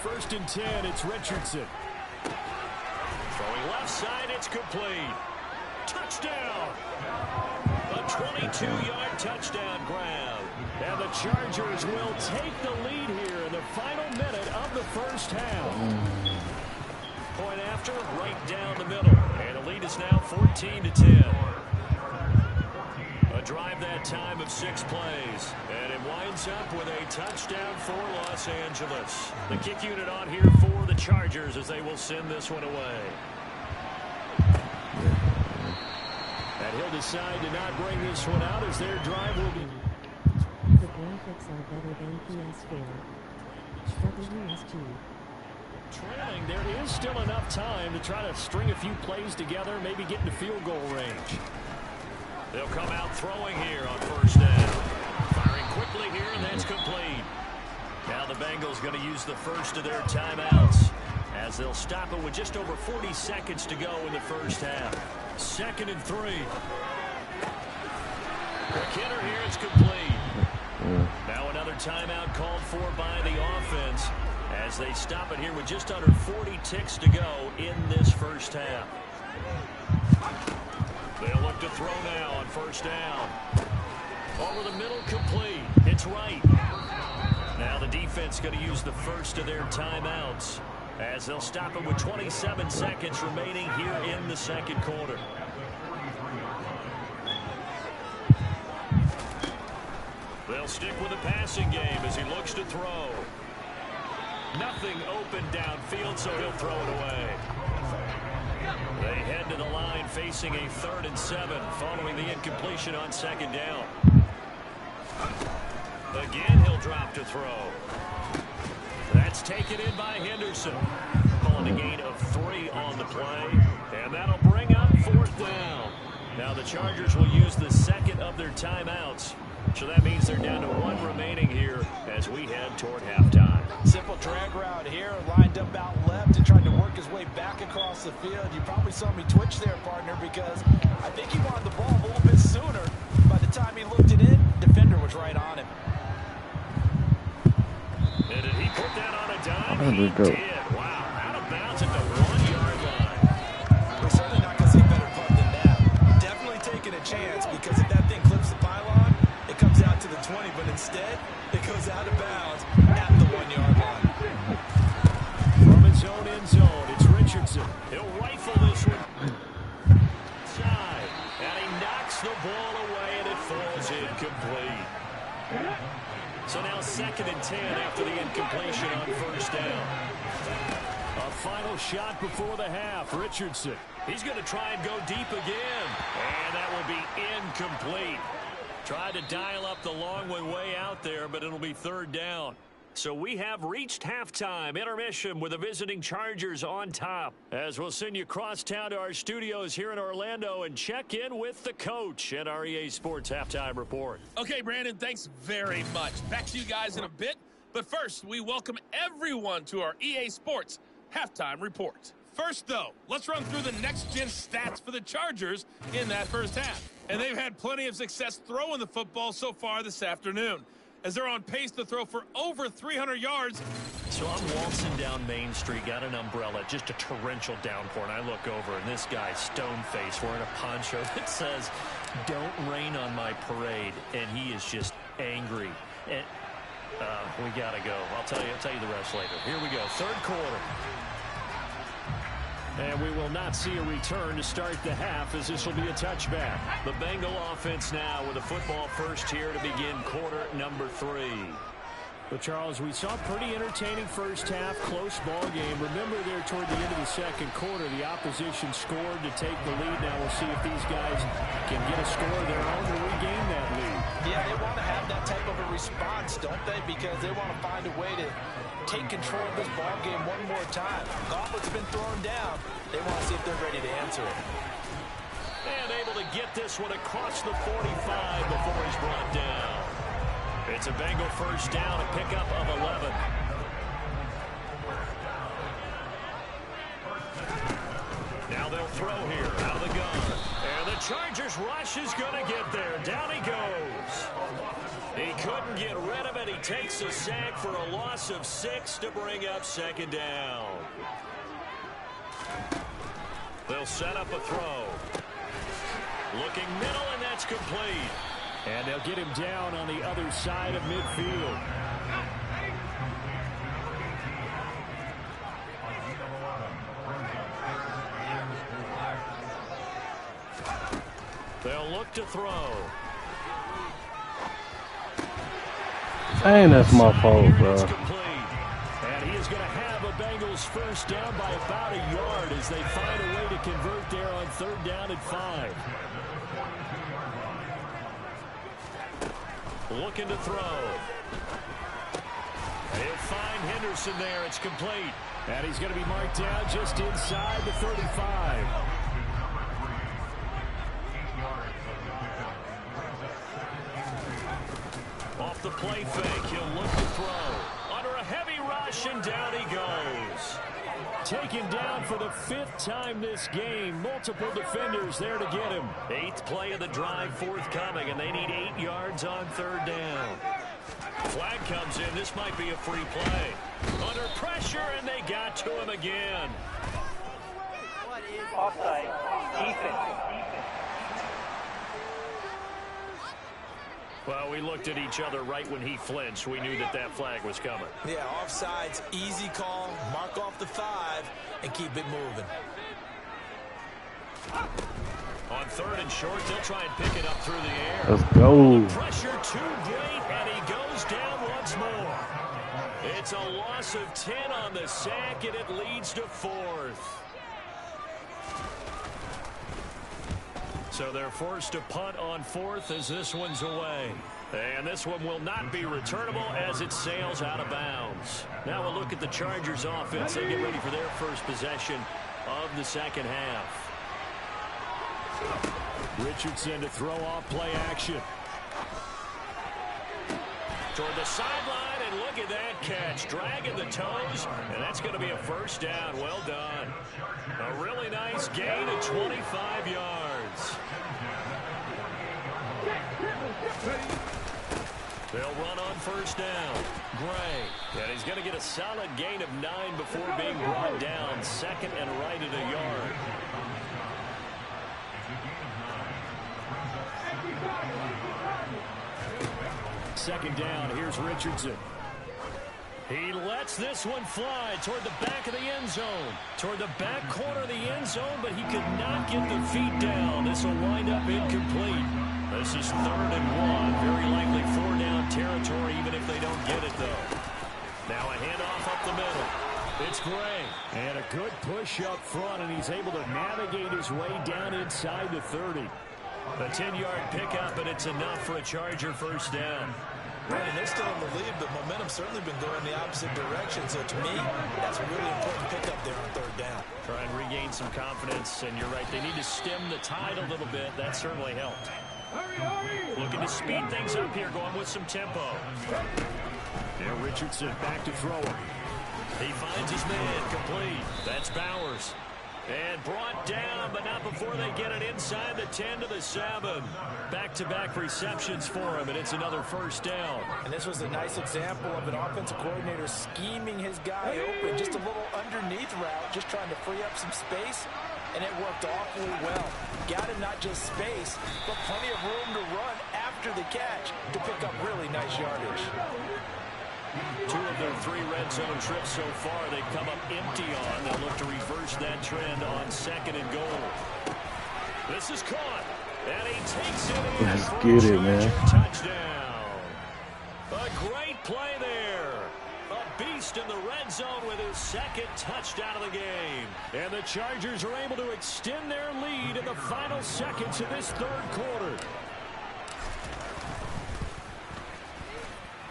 1st and 10, it's Richardson. Throwing left side, it's complete. Touchdown! A 22-yard touchdown grab. And the Chargers will take the lead here in the final minute of the first half. Point after, right down the middle. And the lead is now 14-10. A drive that time of 6 plays. And it winds up with a touchdown for Los Angeles. The kick unit on here for the Chargers as they will send this one away. And he'll decide to not bring this one out as their drive will be... The graphics are better than PS4. WSG. Trailing, there is still enough time to try to string a few plays together, maybe get into field goal range. They'll come out throwing here on first down. Firing quickly here, and that's complete. Now the Bengals going to use the first of their timeouts as they'll stop it with just over 40 seconds to go in the first half. 2nd and 3. McKinnon here, it's complete. Now another timeout called for by the offense as they stop it here with just under 40 ticks to go in this first half. They'll look to throw now on first down. Over the middle, complete. It's right. Now the defense going to use the first of their timeouts as they'll stop it with 27 seconds remaining here in the second quarter. They'll stick with the passing game as he looks to throw. Nothing open downfield, so he'll throw it away. They head to the line facing a 3rd and 7 following the incompletion on 2nd down. Again, he'll drop to throw. That's taken in by Henderson. Calling a gain of 3 on the play. And that'll bring up 4th down. Now the Chargers will use the second of their timeouts. So that means they're down to 1 remaining here as we head toward halftime. Simple drag route here, lined up out left and tried to work his way back across the field. You probably saw me twitch there, partner, because I think he wanted the ball a little bit sooner. By the time he looked it in, defender was right on him. And did he put that on a dime? He did. Wow, out of bounds at the 1-yard line. We're certainly not going to see a better punt than that. Definitely taking a chance, because if that thing clips the pylon, it comes out to the 20, but instead, it goes out of bounds at the 1-yard line. From his own end zone, it's Richardson. He'll rifle this one. Side. And he knocks the ball away, and it falls incomplete. So now 2nd and 10 after the incompletion on first down. A final shot before the half. Richardson. He's going to try and go deep again. And that will be incomplete. Tried to dial up the long one way out there, but it'll be 3rd down. So we have reached halftime intermission with the visiting Chargers on top. As we'll send you across town to our studios here in Orlando and check in with the coach at our EA Sports Halftime Report. Okay, Brandon, thanks very much. Back to you guys in a bit. But first, we welcome everyone to our EA Sports Halftime Report. First, though, let's run through the next-gen stats for the Chargers in that first half. And they've had plenty of success throwing the football so far this afternoon, as they're on pace to throw for over 300 yards. So I'm waltzing down Main Street, got an umbrella, just a torrential downpour, and I look over, and this guy's stone-faced wearing a poncho that says, "Don't rain on my parade," and he is just angry. And we got to go. I'll tell you the rest later. Here we go, 3rd quarter. And we will not see a return to start the half, as this will be a touchback. The Bengal offense now with a football first here to begin quarter number 3. But, Charles, we saw a pretty entertaining first half, close ball game. Remember there toward the end of the second quarter, the opposition scored to take the lead. Now we'll see if these guys can get a score of their own to regain that lead. Yeah, they want to have that type of a response, don't they? Because they want to find a way to take control of this ball game one more time. Gauntlet's been thrown down. They want to see if they're ready to answer it. And able to get this one across the 45 before he's brought down. It's a Bengal first down, a pickup of 11. Now they'll throw here out of the gun. And the Chargers rush is going to get there. Down he goes. He couldn't get rid of it. He takes a sack for a loss of 6 to bring up second down. They'll set up a throw. Looking middle, and that's complete. And they'll get him down on the other side of midfield. They'll look to throw. Dang, that's my fault, bro. And he is going to have a Bengals first down by about a yard as they find a way to convert there on third down and 5. Looking to throw. He'll find Henderson there. It's complete. And he's going to be marked down just inside the 35. Off the play fake, he'll look to throw. Under a heavy rush, and down he goes. Taken down for the 5th time this game. Multiple defenders there to get him. 8th play of the drive forthcoming, and they need 8 yards on third down. Flag comes in. This might be a free play. Under pressure, and they got to him again. Offside. Defense. Well, we looked at each other right when he flinched. We knew that that flag was coming. Yeah, offsides, easy call, mark off the 5, and keep it moving. On third and short, they'll try and pick it up through the air. Let's go. Pressure too great, and he goes down once more. It's a loss of 10 on the sack, and it leads to 4th. So they're forced to punt on 4th as this one's away. And this one will not be returnable as it sails out of bounds. Now we'll look at the Chargers offense. They get ready for their first possession of the second half. Richardson to throw off play action. Toward the sideline, and look at that catch. Dragging the toes, and that's going to be a first down. Well done. A really nice gain of 25 yards. They'll run on first down. Gray. And he's going to get a solid gain of 9 before being brought down. Second and right at a yard. Second down, here's Richardson. He lets this one fly toward the back of the end zone. Toward the back corner of the end zone, but he could not get the feet down. This will wind up incomplete. This is 3rd and 1. Very likely 4-down territory, even if they don't get it, though. Now a handoff up the middle. It's Gray. And a good push up front, and he's able to navigate his way down inside the 30. A 10-yard pickup, and it's enough for a Charger first down. Brandon, they're still in the lead, but momentum's certainly been going the opposite direction. So to me, that's a really important pickup there on third down. Try and regain some confidence, and you're right. They need to stem the tide a little bit. That certainly helped. Looking to speed things up here, going with some tempo. Now Richardson back to throw. He finds his man, complete. That's Bowers. And brought down, but not before they get it inside the 10 to the 7. Back-to-back receptions for him, and it's another first down. And this was a nice example of an offensive coordinator scheming his guy open. Just a little underneath route, just trying to free up some space, and it worked awfully well. Got him not just space, but plenty of room to run after the catch to pick up really nice yardage. 2 of their 3 red zone trips so far, they've come up empty on. They'll look to reverse that trend on 2nd and goal. This is caught, and he takes it in. Let's get it, man. Touchdown. A great play there. A beast in the red zone with his 2nd touchdown of the game. And the Chargers are able to extend their lead in the final seconds of this 3rd quarter.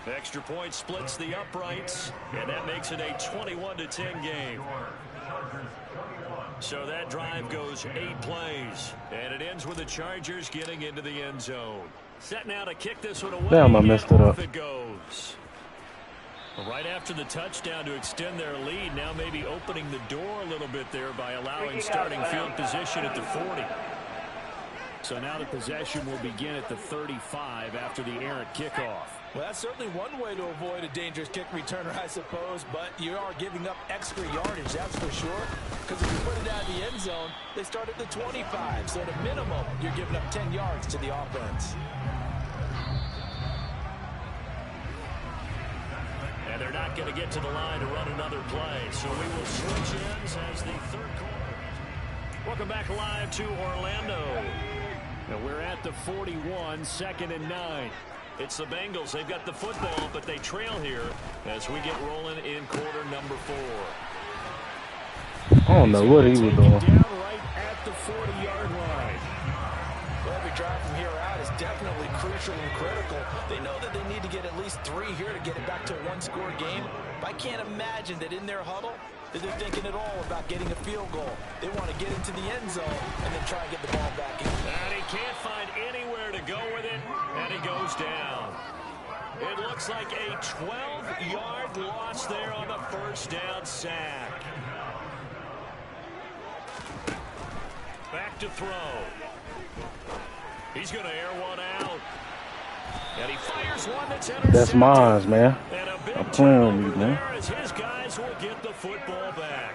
Extra point splits the uprights, and that makes it a 21-10 game. So that drive goes 8 plays, and it ends with the Chargers getting into the end zone. Set now to kick this one away. Damn, I messed it up. It goes. Right after the touchdown to extend their lead, now maybe opening the door a little bit there by allowing starting field position at the 40. So now the possession will begin at the 35 after the errant kickoff. Well, that's certainly one way to avoid a dangerous kick returner, I suppose, but you are giving up extra yardage, that's for sure. Because if you put it out of the end zone, they start at the 25. So at a minimum, you're giving up 10 yards to the offense. And they're not going to get to the line to run another play. So we will switch ends as the 3rd quarter. Welcome back live to Orlando. And we're at the 41, 2nd and 9. It's the Bengals. They've got the football, but they trail here as we get rolling in quarter number 4. I don't know what he was doing. Down right at the 40-yard line. Well, every drive from here out is definitely crucial and critical. They know that they need to get at least 3 here to get it back to a 1-score game. But I can't imagine that in their huddle that they're thinking at all about getting a field goal. They want to get into the end zone and then try and get the ball back in. And he can't find anywhere to go with it, and he goes down. It looks like a 12-yard loss there on the 1st down sack. Back to throw. He's going to air one out. And he fires one that's intercepted. That's mine, man. I'm playing with you, man. As his guys will get the football back.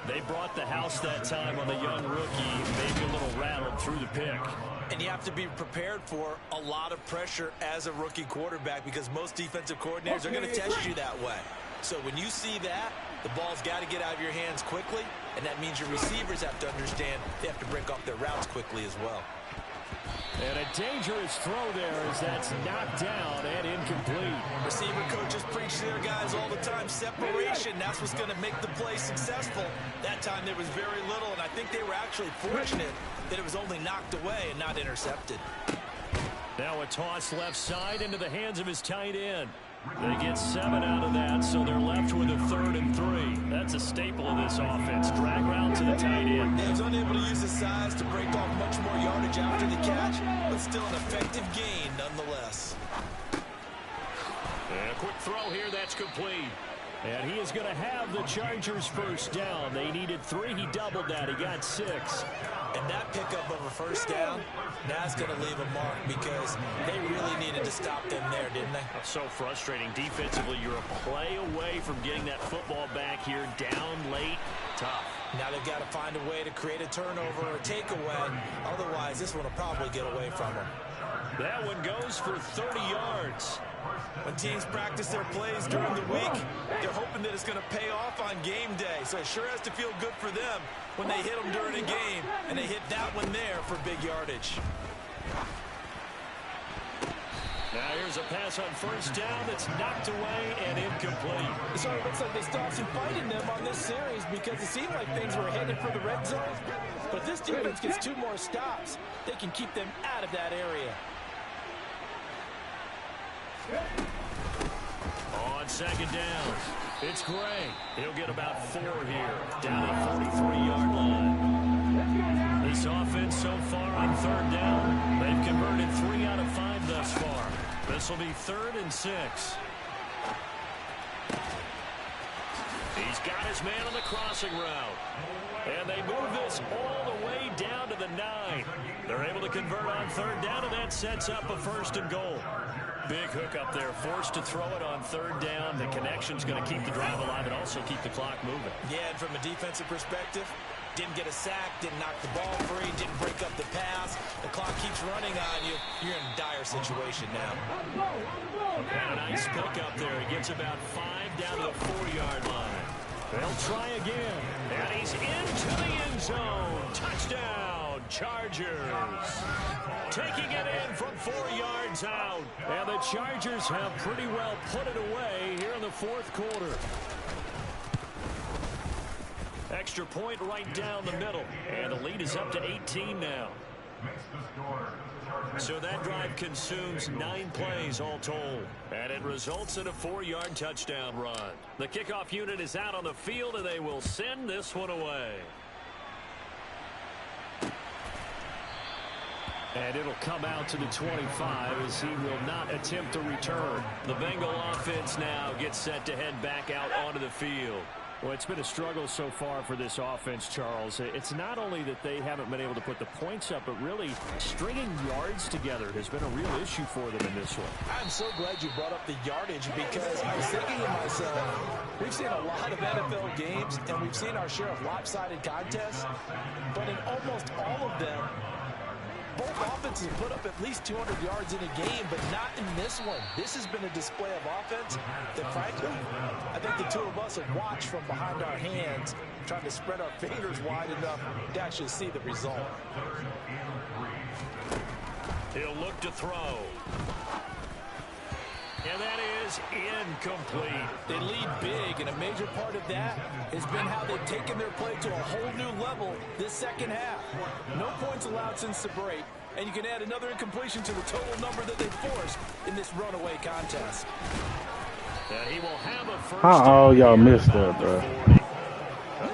They brought the house that time on the young rookie, maybe a little rattled through the pick. And you have to be prepared for a lot of pressure as a rookie quarterback because most defensive coordinators are going to test you that way. So when you see that, the ball's got to get out of your hands quickly, and that means your receivers have to understand they have to break off their routes quickly as well. And a dangerous throw there as that's knocked down and incomplete. Receiver coaches preach to their guys all the time. Separation, that's what's going to make the play successful. That time there was very little, and I think they were actually fortunate that it was only knocked away and not intercepted. Now a toss left side into the hands of his tight end. They get 7 out of that, so they're left with a 3rd and 3. That's a staple of this offense. Drag route to the tight end. He's unable to use his size to break off much more yardage after the catch, but still an effective gain nonetheless. And a quick throw here, that's complete. And he is going to have the Chargers 1st down. They needed 3. He doubled that. He got 6. And that pickup of a 1st down, that's going to leave a mark because they really needed to stop them there, didn't they? That's so frustrating. Defensively, you're a play away from getting that football back here, down late, tough. Now they've got to find a way to create a turnover or a takeaway. Otherwise, this one will probably get away from them. That one goes for 30 yards. When teams practice their plays during the week, they're hoping that it's going to pay off on game day. So it sure has to feel good for them when they hit them during a game, and they hit that one there for big yardage. Now here's a pass on 1st down that's knocked away and incomplete. So it looks like they stopped some fighting them on this series because it seemed like things were headed for the red zone. But if this defense gets 2 more stops, they can keep them out of that area. On 2nd down, it's Gray. He'll get about 4 here, down at the 43-yard line. This offense so far on 3rd down, they've converted 3 out of 5 thus far. This will be 3rd and 6. He's got his man on the crossing route. And they move this all the way down to the 9. They're able to convert on 3rd down, and that sets up a 1st and goal. Big hook up there, forced to throw it on 3rd down. The connection's going to keep the drive alive and also keep the clock moving. Yeah, and from a defensive perspective, didn't get a sack, didn't knock the ball free, didn't break up the pass. The clock keeps starts running on you, you're in a dire situation now. And a nice pickup there. He gets about 5 down to the 4-yard line. They'll try again. And he's into the end zone. Touchdown, Chargers. Taking it in from 4 yards out. And the Chargers have pretty well put it away here in the fourth quarter. Extra point right down the middle. And the lead is up to 18 now. So that drive consumes 9 plays all told. And it results in a 4-yard touchdown run. The kickoff unit is out on the field, and they will send this one away. And it'll come out to the 25 as he will not attempt to return. The Bengal offense now gets set to head back out onto the field. Well, it's been a struggle so far for this offense, Charles. It's not only that they haven't been able to put the points up, but really stringing yards together has been a real issue for them in this one. I'm so glad you brought up the yardage because I was thinking to myself, we've seen a lot of NFL games and we've seen our share of lopsided contests, but in almost all of them, both offenses have put up at least 200 yards in a game, but not in this one. This has been a display of offense that, frankly, I think the two of us have watched from behind our hands, trying to spread our fingers wide enough to actually see the result. He'll look to throw. And that is incomplete. They lead big, and a major part of that has been how they've taken their play to a whole new level this second half. No points allowed since the break, and you can add another incompletion to the total number that they've forced in this runaway contest. And he will have a first. How y'all missed that, bro?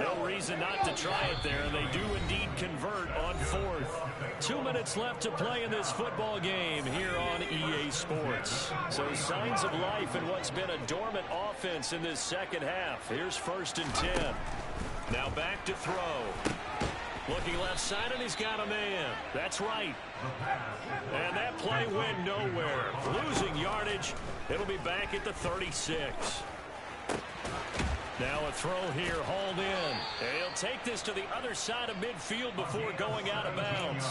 No reason not to try it there, and they do indeed convert on 4th. 2 minutes left to play in this football game here on EA Sports. So signs of life in what's been a dormant offense in this second half. Here's 1st and 10. Now back to throw. Looking left side, and he's got a man. That's right. And that play went nowhere. Losing yardage. It'll be back at the 36. Now a throw here, hauled in. And he'll take this to the other side of midfield before going out of bounds.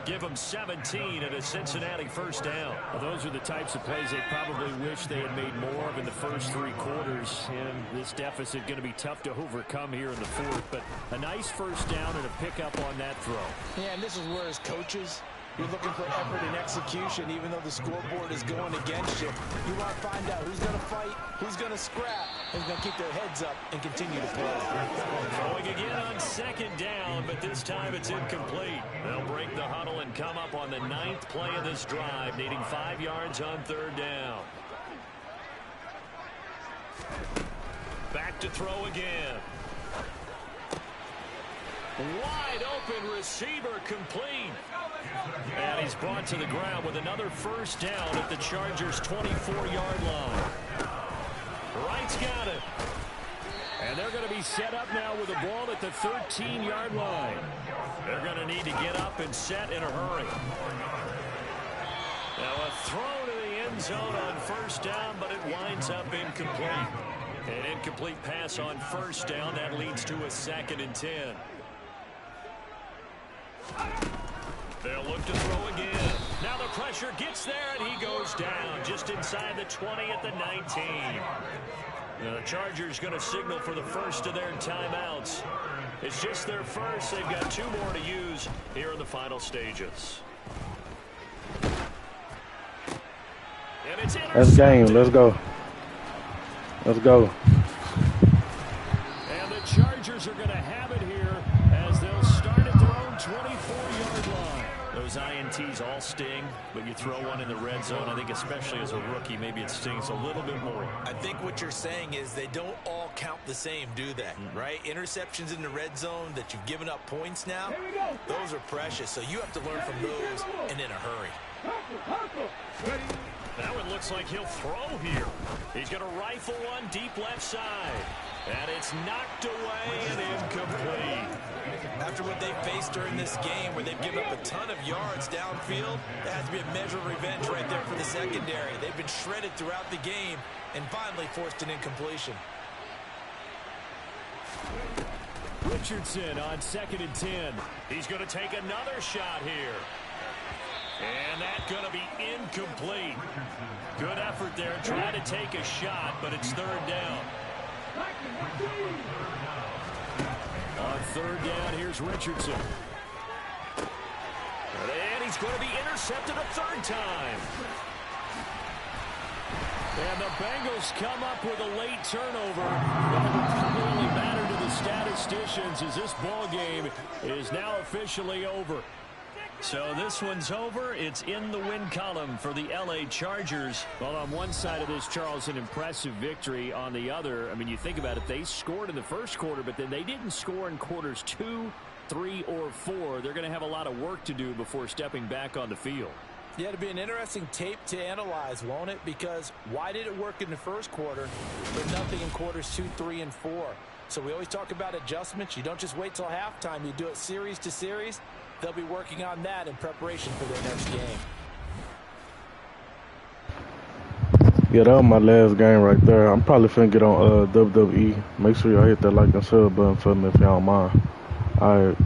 Give him 17 and a Cincinnati first down. Well, those are the types of plays they probably wish they had made more of in the first 3 quarters. And this deficit going to be tough to overcome here in the fourth. But a nice first down and a pickup on that throw. Yeah, and this is where as coaches, you're looking for effort and execution, even though the scoreboard is going against you. You want to find out who's going to fight, who's going to scrap, and who's going to keep their heads up and continue to play. Throwing again on 2nd down, but this time it's incomplete. They'll break the huddle and come up on the 9th play of this drive, needing 5 yards on 3rd down. Back to throw again. Wide open receiver, complete. And he's brought to the ground with another first down at the Chargers' 24-yard line. Wright's got it. And they're going to be set up now with the ball at the 13-yard line. They're going to need to get up and set in a hurry. Now a throw to the end zone on first down, but it winds up incomplete. An incomplete pass on first down. That leads to a 2nd and 10. They'll look to throw again. Now the pressure gets there, and he goes down just inside the 20 at the 19. Now the Chargers going to signal for the first of their timeouts. It's just their first. They've got 2 more to use here in the final stages. And it's That's game. Let's go. Let's go. And the Chargers are going to have it here as they'll start at their own 24-yard line. Those INTs all sting, but you throw one in the red zone, I think especially as a rookie, maybe it stings a little bit more. I think what you're saying is they don't all count the same, do they? Right? Interceptions in the red zone that you've given up points now, those are precious. So you have to learn from those and in a hurry. Now it looks like he'll throw here. He's going to rifle one deep left side. And it's knocked away and incomplete. After what they faced during this game where they've given up a ton of yards downfield, that has to be a measure of revenge right there for the secondary. They've been shredded throughout the game and finally forced an incompletion. Richardson on 2nd and 10. He's going to take another shot here. And that's going to be incomplete. Good effort there, trying to take a shot, but it's third down. On third down, here's Richardson. And he's going to be intercepted a third time. And the Bengals come up with a late turnover. But it will probably matter to the statisticians as this ball game is now officially over. So this one's over. It's in the win column for the L.A. Chargers. Well, on one side of this, Charles, an impressive victory. On the other, I mean, you think about it, they scored in the first quarter, but then they didn't score in quarters 2, 3, or 4. They're going to have a lot of work to do before stepping back on the field. Yeah, it'll be an interesting tape to analyze, won't it? Because why did it work in the first quarter, but nothing in quarters 2, 3, and 4? So we always talk about adjustments. You don't just wait till halftime. You do it series to series. They'll be working on that in preparation for their next game. Yeah, that was my last game right there. I'm probably finna get on WWE. Make sure y'all hit that like and sub button for me if y'all don't mind. All right.